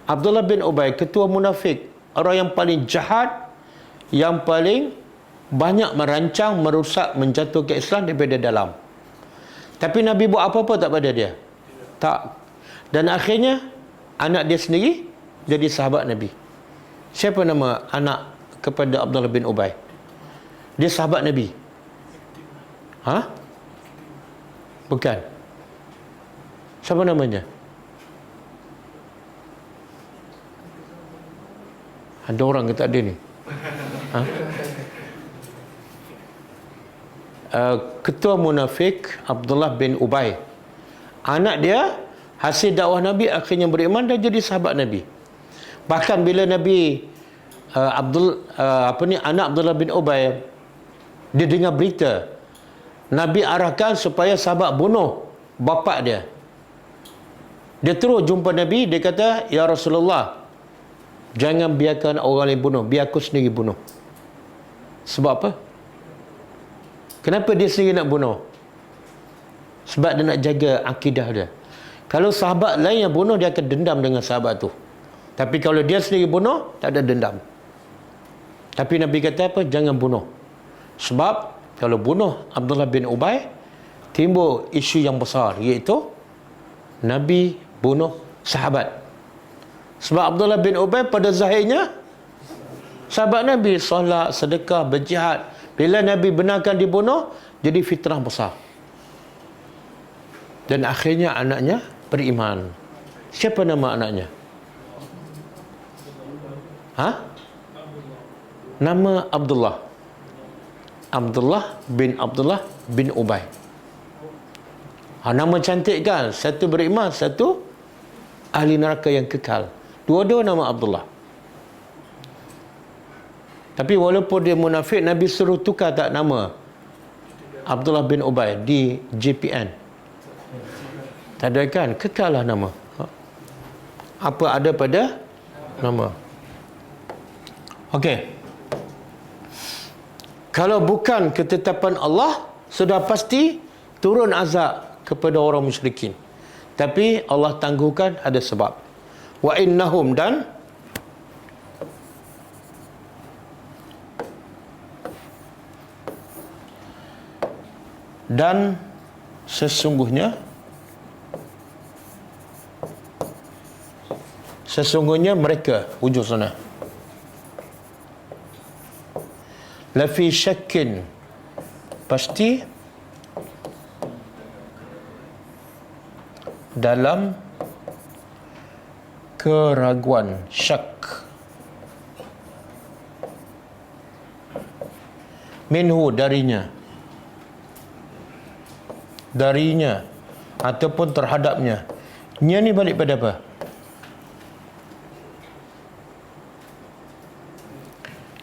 Abdullah bin Ubay, ketua munafik, orang yang paling jahat, yang paling banyak merancang, merusak, menjatuhkan Islam daripada dalam. Tapi Nabi buat apa-apa tak pada dia? Tak. Dan akhirnya anak dia sendiri jadi sahabat Nabi. Siapa nama anak kepada Abdullah bin Ubay? Dia sahabat Nabi. Bukan. Siapa namanya? Ada orang ke tak ada ni? Ketua munafik Abdullah bin Ubay. Anak dia hasil dakwah Nabi akhirnya beriman dan jadi sahabat Nabi. Bahkan bila Nabi anak Abdullah bin Ubay dia dengar berita, Nabi arahkan supaya sahabat bunuh bapa dia. Dia terus jumpa Nabi, dia kata, "Ya Rasulullah, jangan biarkan orang lain bunuh, biar aku sendiri bunuh." Sebab apa? Kenapa dia sendiri nak bunuh? Sebab dia nak jaga akidah dia. Kalau sahabat lain yang bunuh, dia akan dendam dengan sahabat tu. Tapi kalau dia sendiri bunuh, tak ada dendam. Tapi Nabi kata apa? Jangan bunuh. Sebab kalau bunuh Abdullah bin Ubay, timbul isu yang besar, iaitu Nabi bunuh sahabat. Sebab Abdullah bin Ubay pada zahirnya sahabat Nabi, solat, sedekah, berjihad. Bila Nabi benarkan dibunuh, jadi fitnah besar. Dan akhirnya anaknya beriman. Siapa nama anaknya? Nama Abdullah. Abdullah bin Ubay. Nama cantik kan? Satu beriman, satu ahli neraka yang kekal. Dua-dua nama Abdullah. Tapi walaupun dia munafik, Nabi suruh tukar tak nama Abdullah bin Ubay di JPN. Tak ada kan? Kekal lah nama. Apa ada pada nama. Okey. Kalau bukan ketetapan Allah, sudah pasti turun azab kepada orang musyrikin. Tapi Allah tangguhkan, ada sebab. Wa innahum, dan sesungguhnya mereka, hujung sana, lafi syakkin, pasti dalam keraguan, syak. Minhu, darinya ataupun terhadapnya. Nya ni balik pada apa?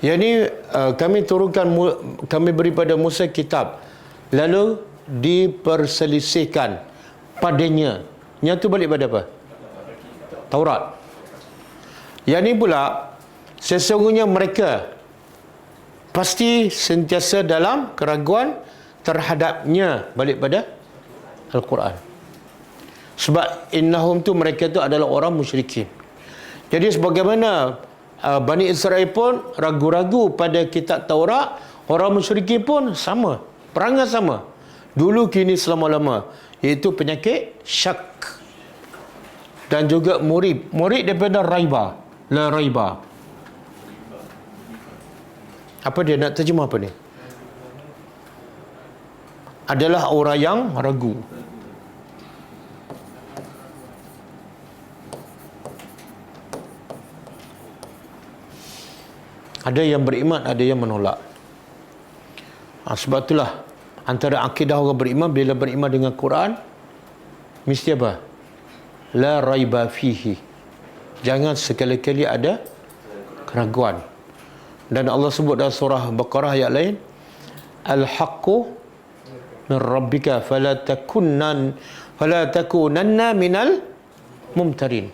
Yang ni kami turunkan, kami beri pada Musa kitab, lalu diperselisihkan padanya. Nya tu balik pada apa? Taurat. Yang ni pula, sesungguhnya mereka pasti sentiasa dalam keraguan terhadapnya, balik pada Al-Quran. Sebab innahum tu, mereka tu adalah orang musyrikin. Jadi sebagaimana Bani Israel pun ragu-ragu pada kitab Taurat, orang musyrikin pun sama, perangai sama, dulu kini selama-lama, iaitu penyakit syak. Dan juga murid daripada raiba, la raiba. Apa dia nak terjemah apa ni? Adalah orang yang ragu. Ada yang beriman, ada yang menolak. Sebab itulah antara akidah orang beriman, bila beriman dengan Quran, mesti apa? La raiba fihi. Jangan sekali-kali ada keraguan. Dan Allah sebut dalam surah Baqarah ayat lain, al-haqqu min rabbika fala takunanna minal mumtarin.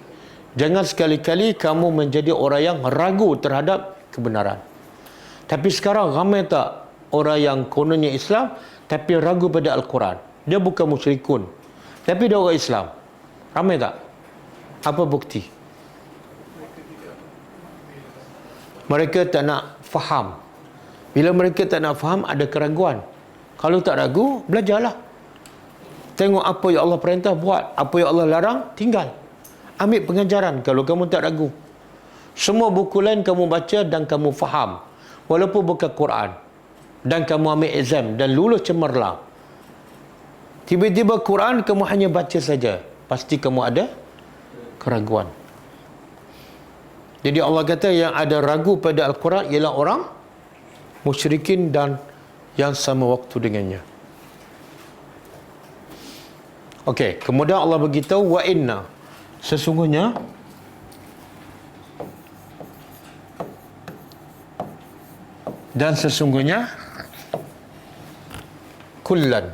Jangan sekali-kali kamu menjadi orang yang ragu terhadap kebenaran. Tapi sekarang ramai tak orang yang kononnya Islam tapi ragu pada Al-Quran? Dia bukan musyrikun, tapi dia orang Islam. Ramai tak? Apa bukti? Mereka tak nak faham. Bila mereka tak nak faham, ada keraguan. Kalau tak ragu, belajarlah. Tengok apa yang Allah perintah, buat. Apa yang Allah larang, tinggal. Ambil pengajaran kalau kamu tak ragu. Semua buku lain kamu baca dan kamu faham, walaupun bukan Quran, dan kamu ambil exam dan lulus cemerlang. Tiba-tiba Quran kamu hanya baca saja, pasti kamu ada keraguan. Jadi Allah kata yang ada ragu pada Al-Quran ialah orang musyrikin dan yang sama waktu dengannya. Okey, kemudian Allah beritahu wa inna, sesungguhnya dan sesungguhnya kullan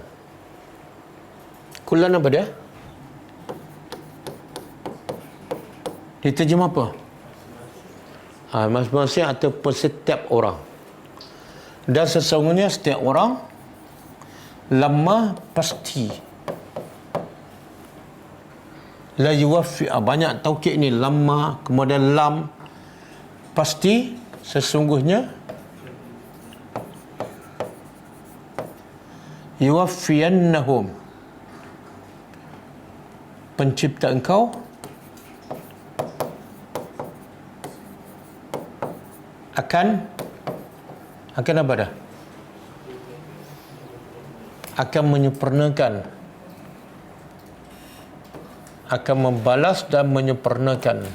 apa dia? Diterjemah apa? Masing-masing ataupun setiap orang. Dan sesungguhnya setiap orang lama pasti la yuwaffi, banyak taukid ni, lama kemudian lam, pasti sesungguhnya yuwaffiyannahum, pencipta engkau akan apa dah? Akan menyempurnakan, akan membalas dan menyempurnakan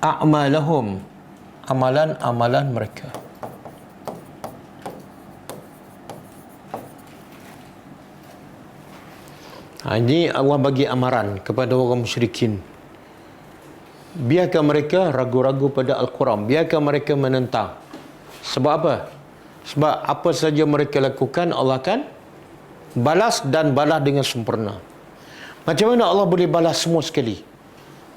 a'malahum, amalan-amalan mereka. Ini Allah bagi amaran kepada orang musyrikin. Biarkan mereka ragu-ragu pada Al-Quran, biarkan mereka menentang. Sebab apa? Sebab apa saja mereka lakukan, Allah akan balas dan balas dengan sempurna. Macam mana Allah boleh balas semua sekali?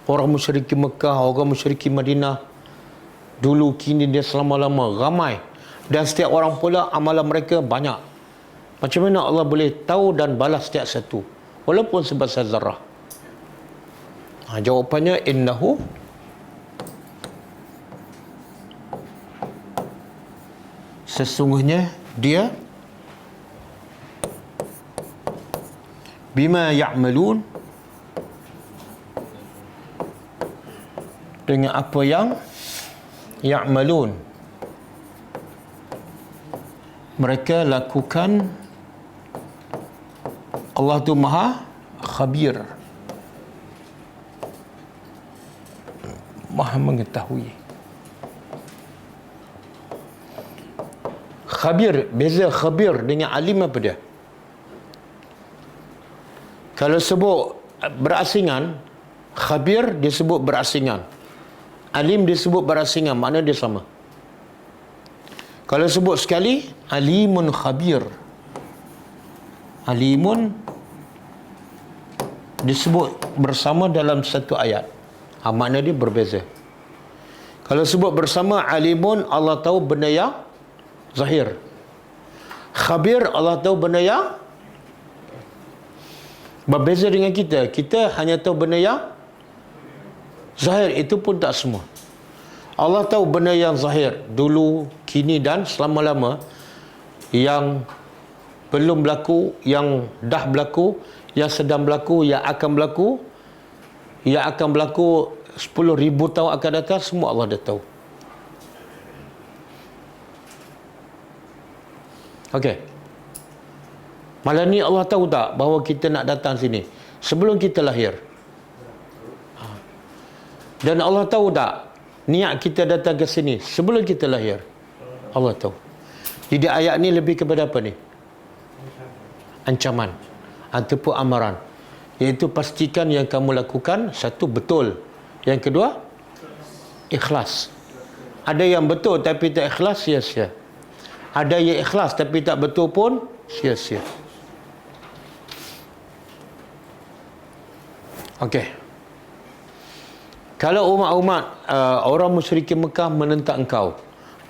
Orang musyrikin Mekah, orang musyrikin Madinah, dulu kini dia selama-lama ramai, dan setiap orang pula amalan mereka banyak. Macam mana Allah boleh tahu dan balas setiap satu, walaupun sebesar zarah? Jawapannya innahu, sesungguhnya dia, bima ya'malun, dengan apa yang ya'malun, mereka lakukan. Allah tu maha khabir, maha mengetahui. Khabir, beza khabir dengan alim apa dia? Kalau sebut berasingan, khabir disebut berasingan, alim disebut berasingan, makna dia sama. Kalau sebut sekali, alimun khabir, alimun disebut bersama dalam satu ayat, makna dia berbeza. Kalau sebut bersama, alimun Allah tahu benda yang zahir, khabir Allah tahu benda yang berbeza dengan kita. Kita hanya tahu benda yang zahir, itu pun tak semua. Allah tahu benda yang zahir dulu, kini dan selama-lama, yang belum berlaku, yang dah berlaku, yang sedang berlaku, yang akan berlaku, yang akan berlaku 10,000 tahun akan datang, semua Allah dah tahu. Okey. Malam ni Allah tahu tak bahawa kita nak datang sini sebelum kita lahir? Dan Allah tahu tak niat kita datang ke sini sebelum kita lahir? Allah tahu. Jadi ayat ni lebih kepada apa ni? Ancaman ataupun amaran. Iaitu pastikan yang kamu lakukan, satu, betul. Yang kedua, ikhlas. Ada yang betul tapi tak ikhlas, sia-sia. Ada yang ikhlas tapi tak betul pun sia-sia. Okey. Kalau umat-umat orang musyrikin Mekah menentang engkau,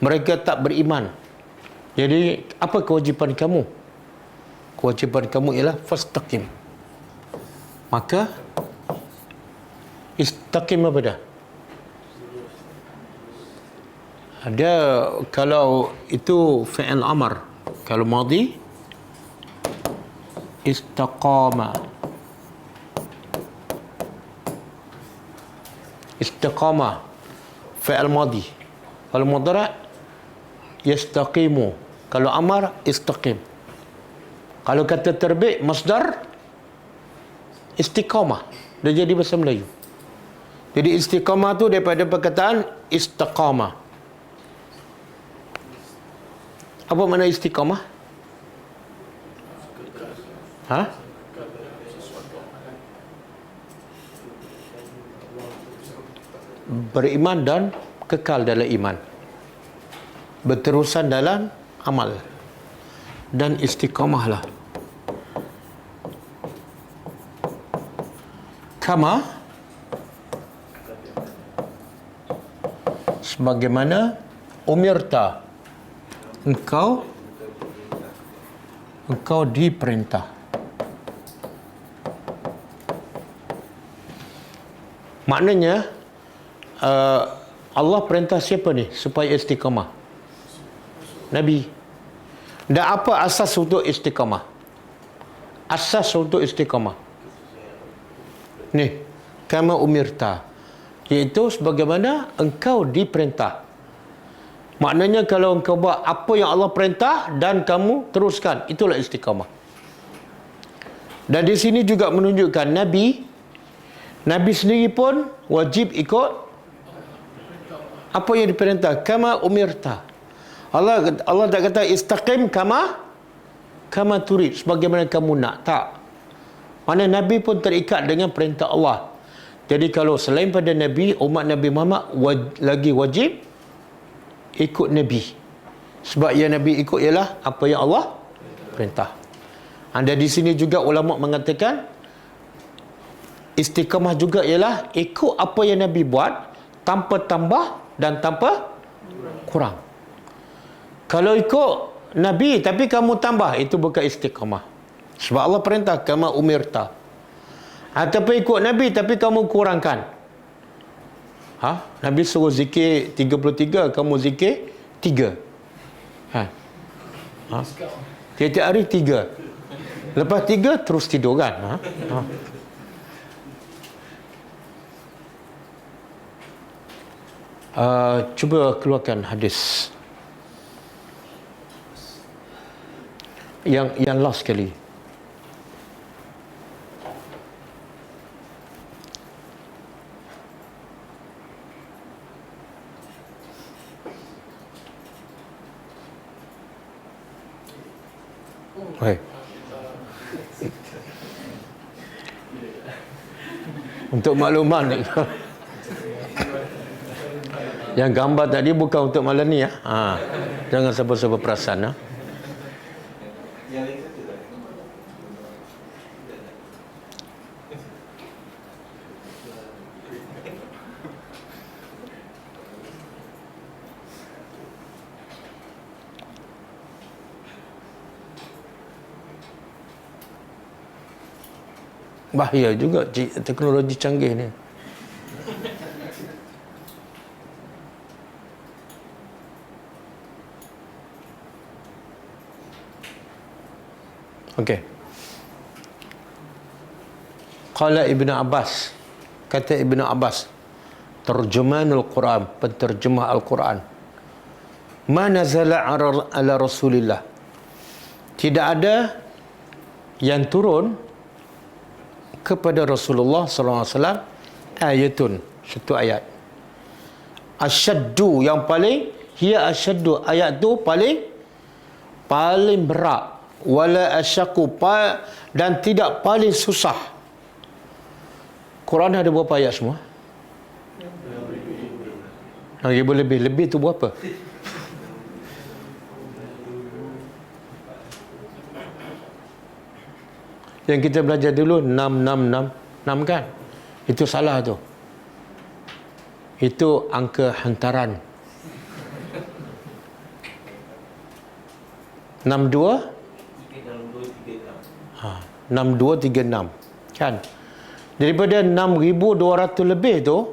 mereka tak beriman, jadi apa kewajipan kamu? Kewajipan kamu ialah fastaqim. Maka istaqim apa dah? Ada, kalau itu fi'il amar, kalau madhi istaqama. Istiqamah fi'il madhi. Kalau mudhari' yastaqimu. Kalau amar istaqim. Kalau kata terbit masdar istiqamah, dia jadi bahasa Melayu. Jadi istiqamah tu daripada perkataan istaqamah. Apa makna istiqamah? Ha? Beriman dan kekal dalam iman, berterusan dalam amal, dan istiqamahlah. Kama, sebagaimana umirta, engkau diperintah. Maknanya Allah perintah siapa ni supaya istiqamah? Nabi. Dan apa asas untuk istiqamah? Asas untuk istiqamah ni, kama umirta, iaitu sebagaimana engkau diperintah. Maknanya kalau engkau buat apa yang Allah perintah dan kamu teruskan, itulah istiqamah. Dan di sini juga menunjukkan Nabi sendiri pun wajib ikut apa yang diperintah, kama umirta. Allah tak kata istaqim kama turid, sebagaimana kamu nak. Tak. Mana Nabi pun terikat dengan perintah Allah. Jadi kalau selain pada Nabi, umat Nabi Muhammad lagi wajib ikut Nabi. Sebab yang Nabi ikut ialah apa yang Allah perintah. Anda di sini juga ulama mengatakan istiqamah juga ialah ikut apa yang Nabi buat tanpa tambah dan tanpa kurang. Kalau ikut Nabi tapi kamu tambah, itu bukan istiqamah. Sebab Allah perintah kama umirta. Ataupun ikut Nabi tapi kamu kurangkan. Nabi suruh zikir 33, kamu zikir 3. Tiap-tiap hari 3. Lepas 3 terus tidur kan? Cuba keluarkan hadis yang last sekali. Hai. Untuk makluman yang gambar tadi bukan untuk malam ni ya. Jangan siapa-siapa perasan ya. Bahaya juga teknologi canggih ni. Okey. Qala Ibnu Abbas, kata Ibnu Abbas, terjemahanul Quran, penterjemah Al-Quran. Ma nazala ala Rasulillah. Tidak ada yang turun kepada Rasulullah sallallahu alaihi wasallam ayatun, satu ayat. Asyaddu, yang paling, hiya asyaddu, ayat tu paling berat, wala asyaqqu, dan tidak paling susah. Quran ada berapa ayat semua? Lebih tu berapa? Yang kita belajar dulu 6 kan? Itu salah tu. Itu angka hantaran. 62 6236 kan? Daripada 6,200 lebih tu,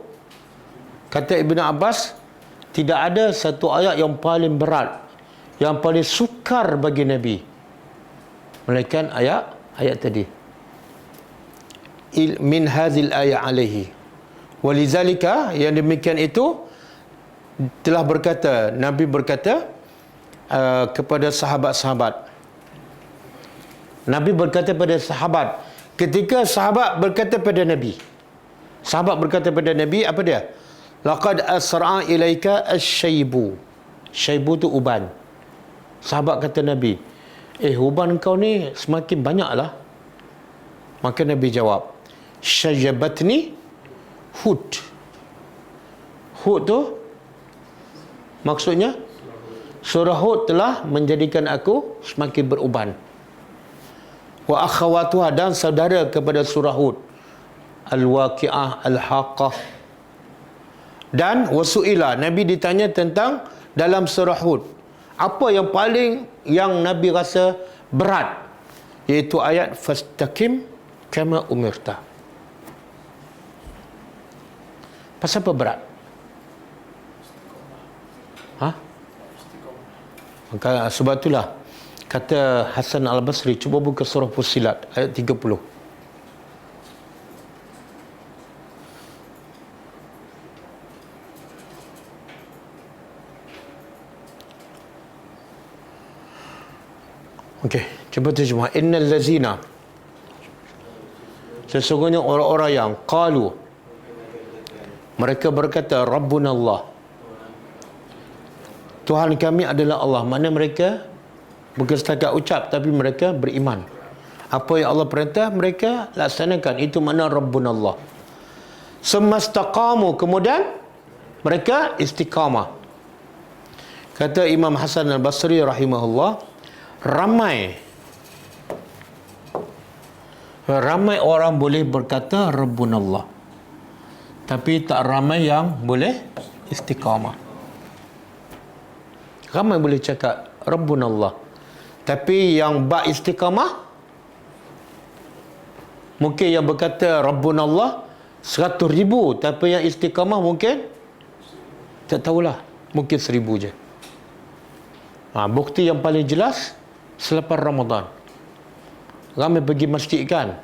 kata Ibn Abbas, tidak ada satu ayat yang paling berat, yang paling sukar bagi Nabi, melainkan ayat tadi. Min hadhil ayat alaihi. Walizalika, yang demikian itu telah berkata, Nabi berkata kepada sahabat-sahabat. Nabi berkata pada sahabat, ketika sahabat berkata pada Nabi, apa dia? Laqad asra'a ilaika asyaibu. Syaibu tu uban. Sahabat kata Nabi, uban kau ni semakin banyaklah. Maka Nabi jawab, syajabatni Hud. Hud tu maksudnya surah Hud telah menjadikan aku semakin beruban. Wa akhawatuha, dan saudara kepada surah Hud, Al-Waqi'ah, Al-Haqqah. Dan wasu'ila, Nabi ditanya tentang dalam surah Hud, apa yang paling yang Nabi rasa berat, iaitu ayat fastaqim kama umirta. Pasal apa berat? Maka sebab itulah kata Hasan Al-Basri, cuba buka surah Fussilat ayat 30. Okey, cuba terjemah. Innal lazina, sesungguhnya orang-orang yang qalu, mereka berkata, Rabbuna Allah, Tuhan kami adalah Allah. Mana mereka bukan setakat ucap, tapi mereka beriman. Apa yang Allah perintah, mereka laksanakan. Itu makna Rabbuna Allah. Semastaqamu, kemudian mereka istiqamah. Kata Imam Hasan Al-Basri rahimahullah, ramai orang boleh berkata Rabbuna Allah, tapi tak ramai yang boleh istiqamah. Ramai boleh cakap Rabbuna Allah, tapi yang bak istiqamah, mungkin yang berkata Rabbuna Allah 100,000, tapi yang istiqamah mungkin tak tahulah, mungkin 1,000 je. Bukti yang paling jelas, selepas Ramadan ramai pergi masjid kan,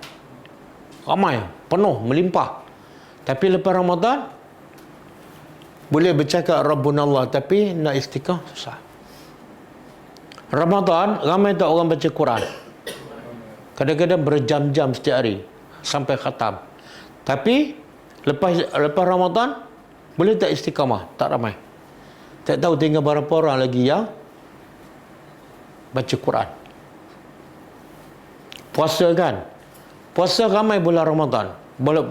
ramai, penuh, melimpah. Tapi lepas Ramadan Boleh bercakap Rabbunallah tapi nak istiqamah susah. Ramadan ramai tak orang baca Quran. Kadang-kadang berjam-jam setiap hari sampai khatam. Tapi lepas Ramadan boleh tak istiqamah? Tak ramai. Tak tahu tinggal berapa orang lagi yang baca Quran. Puasa kan? Puasa ramai bulan Ramadan.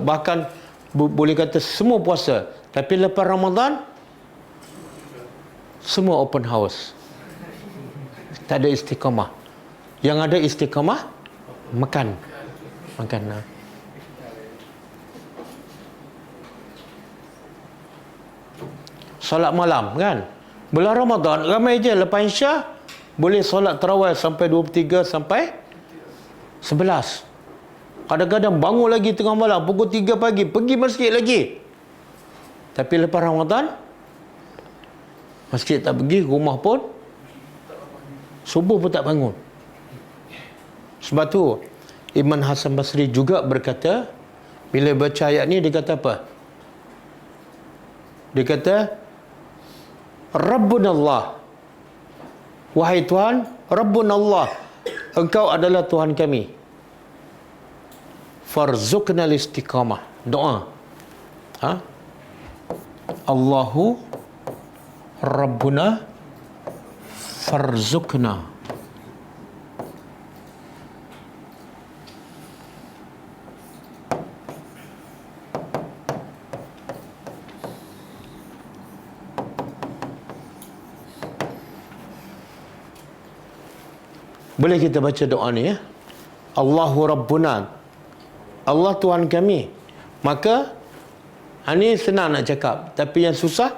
Bahkan boleh kata semua puasa. Tapi lepas Ramadan semua open house. Tak ada istiqamah. Yang ada istiqamah makan. Solat malam kan. Bulan Ramadan ramai je lepas Isyak boleh solat tarawih sampai 23 sampai 11. Kadang-kadang bangun lagi tengah malam pukul 3 pagi pergi masjid lagi. Tapi lepas Ramadan masjid tak pergi, rumah pun subuh pun tak bangun. Sebab tu Imam Hasan Basri juga berkata, bila baca ayat ni dia kata apa? Dia kata, Rabbunallah, wahai Tuhan, Rabbunallah, Engkau adalah Tuhan kami. Farzuqnal istiqamah. Doa. Allahu Rabbuna farzuqna. Boleh kita baca doa ni ya? Allahu Rabbuna, Allah Tuhan kami. Maka ini senang nak cakap, tapi yang susah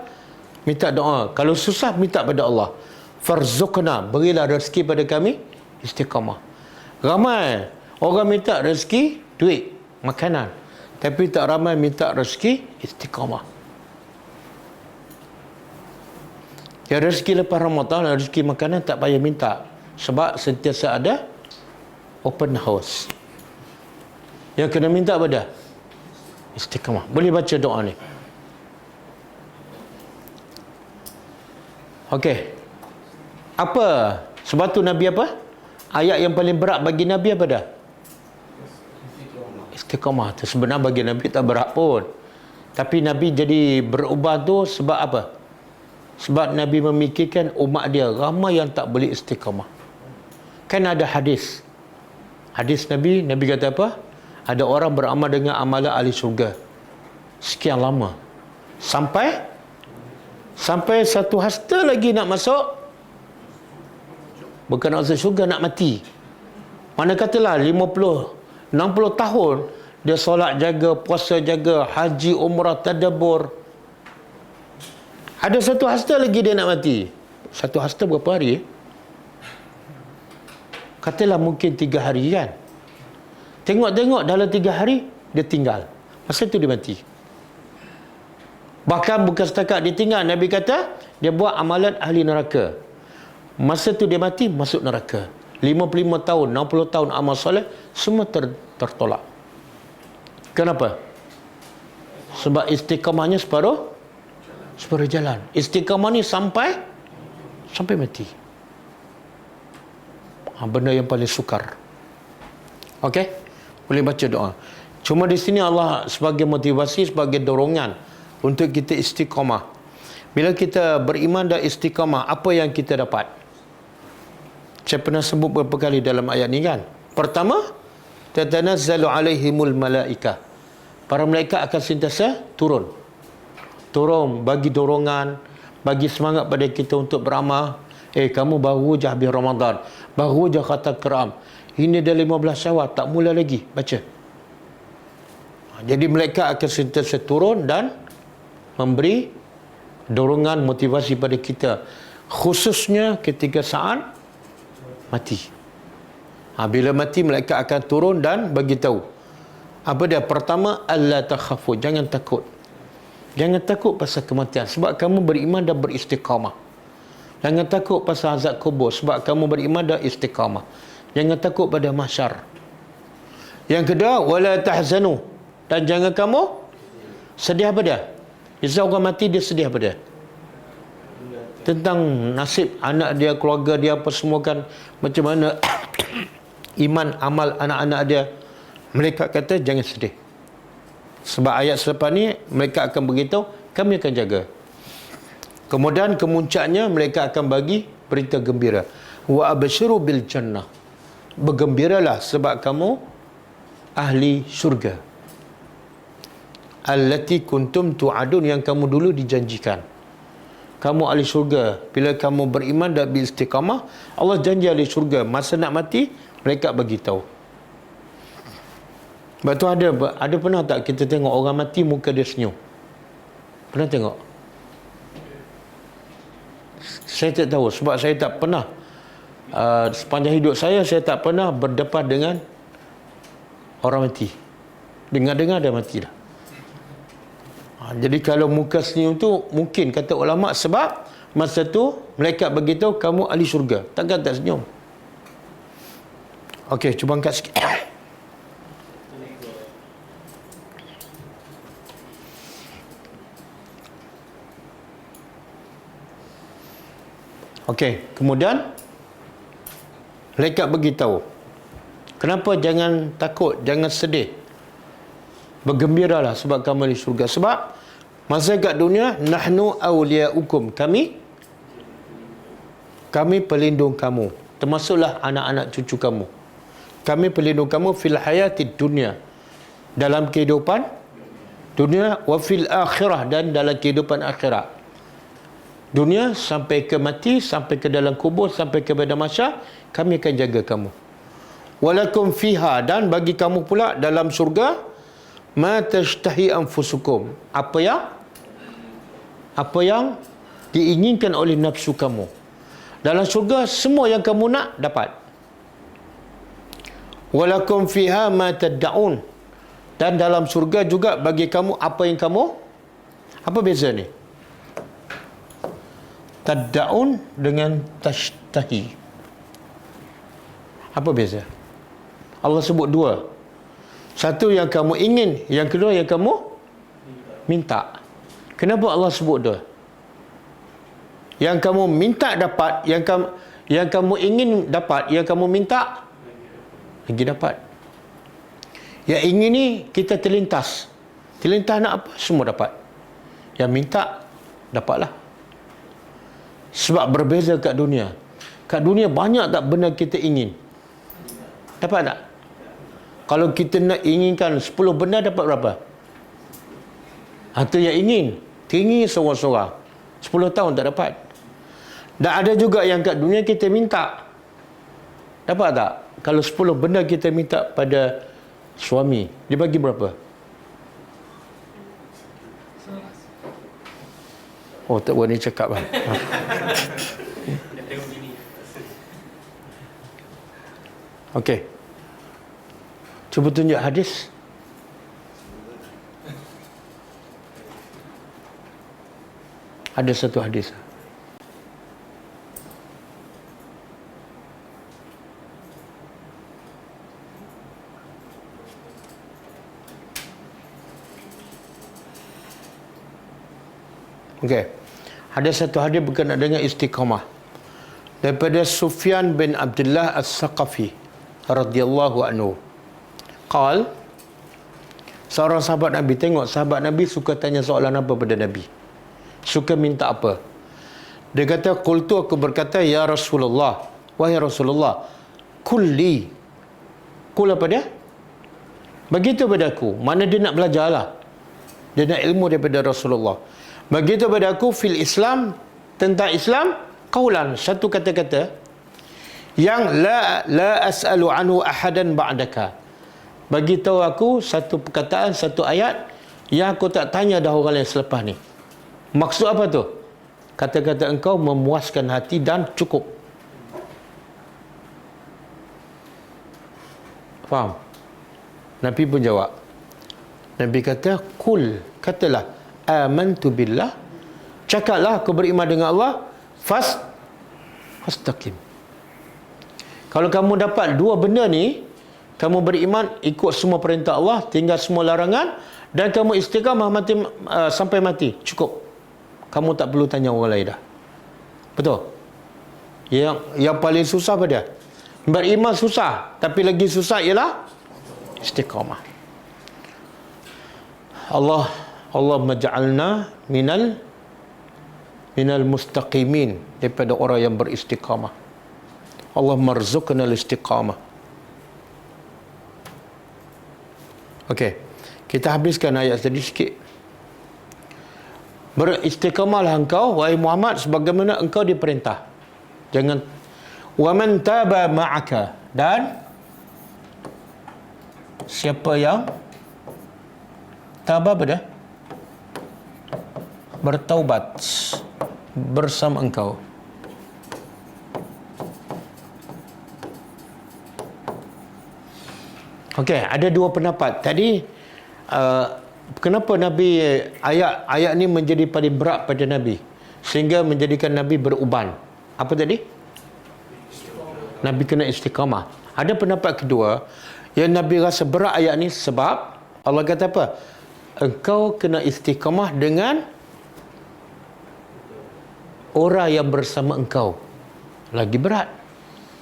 minta doa. Kalau susah minta pada Allah. Farzuqna, berilah rezeki pada kami istiqamah. Ramai orang minta rezeki duit, makanan, tapi tak ramai minta rezeki istiqamah. Ya, rezeki lepas Ramadan, rezeki makanan tak payah minta, sebab sentiasa ada open house. Yang kena minta pada istiqamah. Boleh baca doa ni. Okey. Apa? Sebab tu Nabi apa? Ayat yang paling berat bagi Nabi apa dah? Istiqamah. Tu sebenarnya bagi Nabi tak berat pun. Tapi Nabi jadi berubah tu sebab apa? Sebab Nabi memikirkan umat dia ramai yang tak boleh istiqamah. Kan ada hadis. Hadis Nabi kata apa? Ada orang beramal dengan amalan ahli syurga sekian lama, sampai satu hasta lagi nak masuk, bukan nak masuk syurga, nak mati. Mana katalah 50, 60 tahun dia solat jaga, puasa jaga, haji, umrah, tadabbur. Ada satu hasta lagi dia nak mati. Satu hasta berapa hari? Katalah mungkin 3 hari kan. Tengok-tengok dalam 3 hari dia tinggal. Masa tu dia mati. Bahkan bukan setakat dia tinggal, Nabi kata dia buat amalan ahli neraka. Masa tu dia mati, masuk neraka. 55 tahun, 60 tahun amal soleh semua tertolak. Kenapa? Sebab istiqamahnya separuh jalan. Istiqamah ni sampai mati. Benda yang paling sukar. Okey? Boleh baca doa. Cuma di sini Allah sebagai motivasi, sebagai dorongan untuk kita istiqamah. Bila kita beriman dan istiqamah, apa yang kita dapat? Saya pernah sebut beberapa kali dalam ayat ni kan. Pertama, tatanazzalu alaihimul malaikah. Para malaikat akan sentiasa turun bagi dorongan, bagi semangat pada kita untuk beramal. Kamu baru je habis Ramadan, baru je kata keram, ini dah 15 Syawal, tak mula lagi baca. Jadi malaikat akan sentiasa turun dan memberi dorongan, motivasi pada kita, khususnya ketika saat mati. Bila mati, malaikat akan turun dan bagi tahu. Apa dia? Pertama, alla takhafu, jangan takut. Jangan takut pasal kematian sebab kamu beriman dan beristiqamah. Jangan takut pasal azab kubur sebab kamu beriman dan istiqamah. Jangan takut pada mahsyar. Yang kedua, wala tahzanu, dan jangan kamu sedih. Apa dia? Biasa orang mati dia sedih apa dia? Tentang nasib anak dia, keluarga dia, apa semua kan, macam mana iman, amal anak-anak dia. Mereka kata jangan sedih. Sebab ayat selepas ni mereka akan beritahu kami akan jaga. Kemudian kemuncaknya mereka akan bagi berita gembira. Wa abshiru bil jannah. Bergembiralah sebab kamu ahli syurga. Allati kuntum tu'adun, yang kamu dulu dijanjikan. Kamu ahli syurga. Bila kamu beriman dan beristiqamah, Allah janji ahli syurga. Masa nak mati, mereka bagi tahu. Sebab tu ada pernah tak kita tengok orang mati muka dia senyum? Pernah tengok? Saya tak tahu sebab saya tak pernah sepanjang hidup saya tak pernah berdepan dengan orang mati. Dengar-dengar dah mati dah. Jadi kalau muka senyum tu mungkin kata ulama sebab masa tu malaikat beritahu kamu ahli syurga. Takkan tak senyum. Okey, cuba angkat sikit. Okey, kemudian malaikat beritahu, kenapa jangan takut, jangan sedih. Bergembiralah sebab kamu di syurga. Sebab masa kat dunia, nahnu awliyaukum, kami pelindung kamu. Termasuklah anak-anak cucu kamu. Kami pelindung kamu fil hayatid dunia, dalam kehidupan dunia, wa fil akhirah, dan dalam kehidupan akhirat. Dunia sampai ke mati, sampai ke dalam kubur, sampai ke padang mahsyar, kami akan jaga kamu. Walakum fiha, dan bagi kamu pula dalam syurga, ma tashtahi anfusukum, apa yang diinginkan oleh nafsu kamu. Dalam syurga semua yang kamu nak dapat. Walakum fiha ma tad'un, dan dalam syurga juga bagi kamu apa yang kamu. Apa beza ni? Tad'un dengan tashtahi. Apa beza? Allah sebut dua. Satu yang kamu ingin, yang kedua yang kamu minta. Kenapa Allah sebut dua? Yang kamu minta dapat, yang kamu ingin dapat, yang kamu minta lagi dapat. Yang ingin ni kita terlintas. Terlintas nak apa? Semua dapat. Yang minta dapatlah. Sebab berbeza kat dunia. Kat dunia banyak tak benda kita ingin? Dapat tak? Kalau kita nak inginkan 10 benda, dapat berapa? Itu yang ingin. Tinggi seorang-seorang. 10 tahun tak dapat. Dan ada juga yang kat dunia kita minta. Dapat tak? Kalau 10 benda kita minta pada suami, dia bagi berapa? Oh, tak boleh cakap lah. Okey. Cuba tunjuk hadis. Ada satu hadis. Okey. Ada satu hadis berkenaan dengan istiqamah. Daripada Sufyan bin Abdullah As-Saqafi radhiyallahu anhu. Qal, seorang sahabat Nabi, tengok sahabat Nabi suka tanya soalan apa pada Nabi. Suka minta apa. Dia kata, qultu, aku berkata, ya Rasulullah, wahai Rasulullah, kulli. Kul apa dia? Begitu pada aku. Mana dia nak belajar lah. Dia nak ilmu daripada Rasulullah. Begitu pada aku fil Islam, tentang Islam, qaulan, satu kata-kata yang la as'alu anhu ahadan ba'daka. Bagi tahu aku satu perkataan, satu ayat yang aku tak tanya dah orang lain selepas ni. Maksud apa tu? Kata-kata engkau memuaskan hati dan cukup. Faham? Nabi pun jawab. Nabi kata, kul, katalah, amantu billah, cakaplah aku beriman dengan Allah, fastaqim. Kalau kamu dapat dua benda ni, kamu beriman, ikut semua perintah Allah, tinggal semua larangan, dan kamu istiqamah sampai mati. Cukup. Kamu tak perlu tanya orang lain dah. Betul? Yang paling susah apa dia? Beriman susah, tapi lagi susah ialah istiqamah. Allah maj'alna minal mustaqimin, daripada orang yang beristiqamah. Allah marzuqna al-istiqamah. Okey, kita habiskan ayat tadi sikit. Beristiqamahlah engkau, wahai Muhammad, sebagaimana engkau diperintah. Jangan wa man taba ma'aka, dan siapa yang taba apa dah? Bertaubat bersama engkau. Okey, ada dua pendapat. Tadi kenapa Nabi ayat ni menjadi paling berat pada Nabi sehingga menjadikan Nabi beruban? Apa tadi? Nabi kena istiqamah. Ada pendapat kedua yang Nabi rasa berat ayat ni sebab Allah kata apa? Engkau kena istiqamah dengan orang yang bersama engkau. Lagi berat.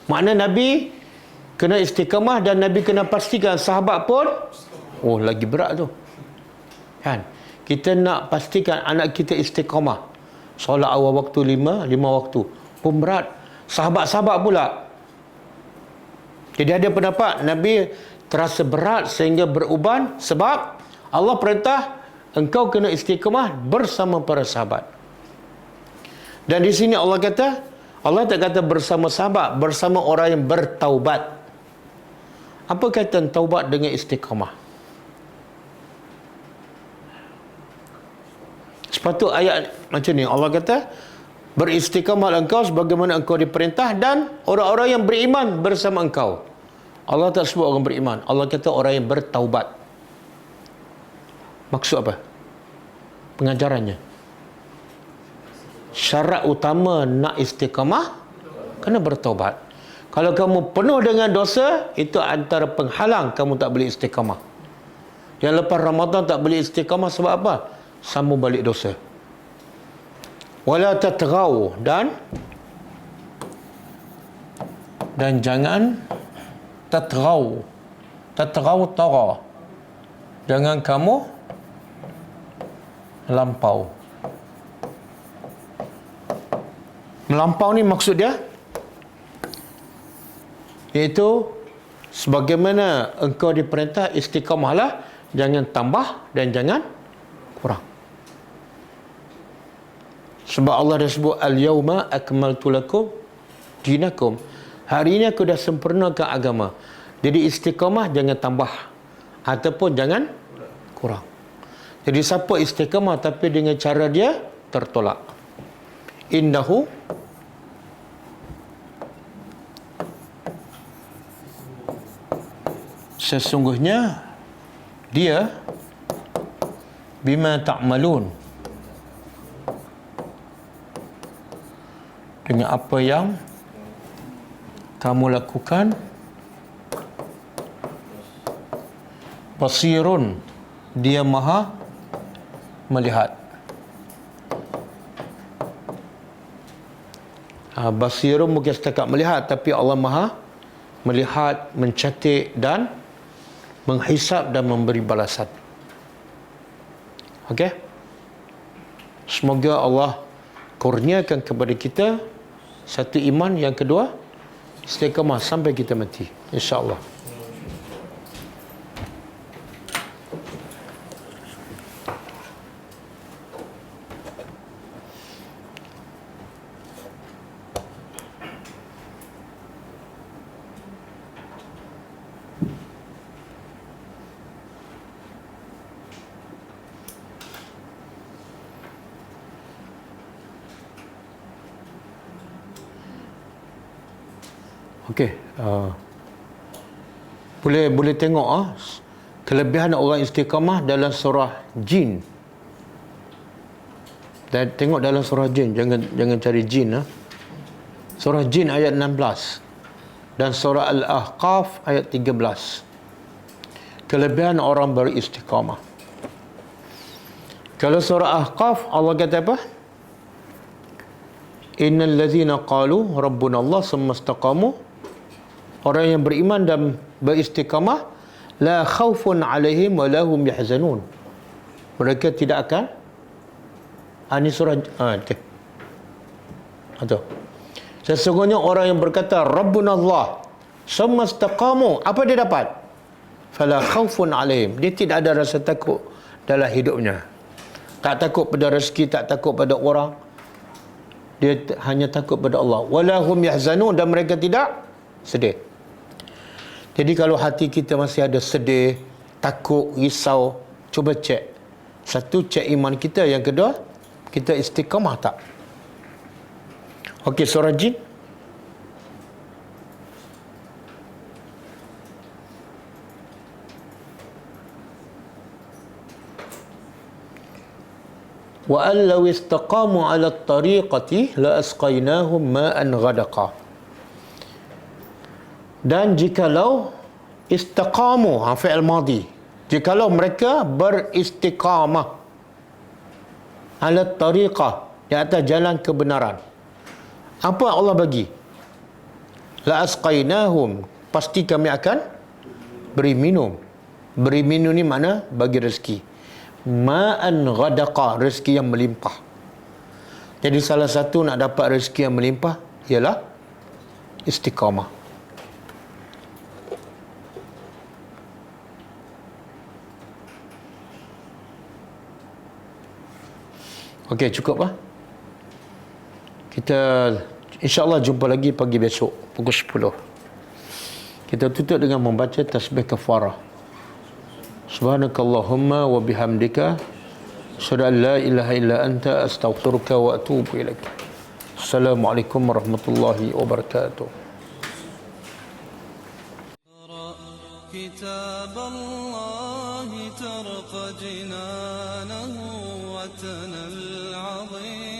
Makna Nabi kena istiqamah dan Nabi kena pastikan sahabat pun lagi berat tu. Kan? Kita nak pastikan anak kita istiqamah. Solat awal waktu 5 waktu. Pun berat. Sahabat-sahabat pula. Jadi ada pendapat Nabi terasa berat sehingga beruban sebab Allah perintah engkau kena istiqamah bersama para sahabat. Dan di sini Allah tak kata bersama sahabat, bersama orang yang bertaubat. Apa kaitan taubat dengan istiqamah? Sepatut ayat macam ni. Allah kata beristiqamah engkau sebagaimana engkau diperintah dan orang-orang yang beriman bersama engkau. Allah tak sebut orang beriman. Allah kata orang yang bertaubat. Maksud apa? Pengajarannya. Syarat utama nak istiqamah kena bertaubat. Kalau kamu penuh dengan dosa, itu antara penghalang kamu tak boleh istiqamah. Yang lepas Ramadan tak boleh istiqamah sebab apa? Sambung balik dosa. Wala tatghaw, dan jangan tatghaw. Tatghaw tara. Jangan kamu melampau. Melampau ni maksud dia iaitu sebagaimana engkau diperintah istiqamahlah, jangan tambah dan jangan kurang. Sebab Allah dah sebut al-yauma akmaltu lakum dinakum. Hari ini aku dah sempurnakan agama. Jadi istiqamah jangan tambah ataupun jangan kurang. Jadi siapa istiqamah tapi dengan cara dia tertolak. Innahu sesungguhnya dia bima ta'malun, dengan apa yang kamu lakukan, basirun, dia maha melihat. Basirun bukan setakat melihat, tapi Allah maha melihat, mencatat dan menghisap dan memberi balasan. Okey? Semoga Allah kurniakan kepada kita satu iman, yang kedua istiqamah sampai kita mati, insya-Allah. Okey, boleh tengok kelebihan orang istiqamah dalam surah Jin. Dan tengok dalam surah Jin, jangan cari jin. Surah Jin ayat 16. dan surah Al-Ahqaf ayat 13. Kelebihan orang beristiqamah. Kalau surah Ahqaf Allah kata apa? Innal ladzina qalu rabbuna Allah summa istaqamu, orang yang beriman dan beristiqamah, la khaufun alaihim wa lahum yahzanun, mereka tidak akan ini surah okay. Atau sesungguhnya orang yang berkata rabbuna Allah summa istaqamu, apa dia dapat? Fala khaufun alaihim, dia tidak ada rasa takut dalam hidupnya, tak takut pada rezeki, tak takut pada orang, dia hanya takut pada Allah. Walahum yahzanun, dan mereka tidak sedih. Jadi kalau hati kita masih ada sedih, takut, risau, cuba cek. Satu, cek iman kita. Yang kedua, kita istiqamah tak? Okey, surah Jin. Wa an law istaqamu ala at-tariqati la asqaynahum ma'an ghadaqa. Dan jikalau istaqamu, fi'il madhi, jikalau mereka beristiqamah ala tariqah, di atas jalan kebenaran, apa Allah bagi? La asqaynahum, pasti kami akan beri minum. Beri minum ni mana? Bagi rezeki. Ma'an ghadaqa, rezeki yang melimpah. Jadi salah satu nak dapat rezeki yang melimpah ialah istiqamah. Okey, cukup lah. Kita insya-Allah jumpa lagi pagi besok pukul 10. Kita tutup dengan membaca tasbih kafarah. Subhanakallahumma wa bihamdika asyhadu an la ilaha illa anta astaghfiruka wa atubu ilaik. Assalamualaikum warahmatullahi wabarakatuh. كتاب الله ترق جنانه وتنى العظيم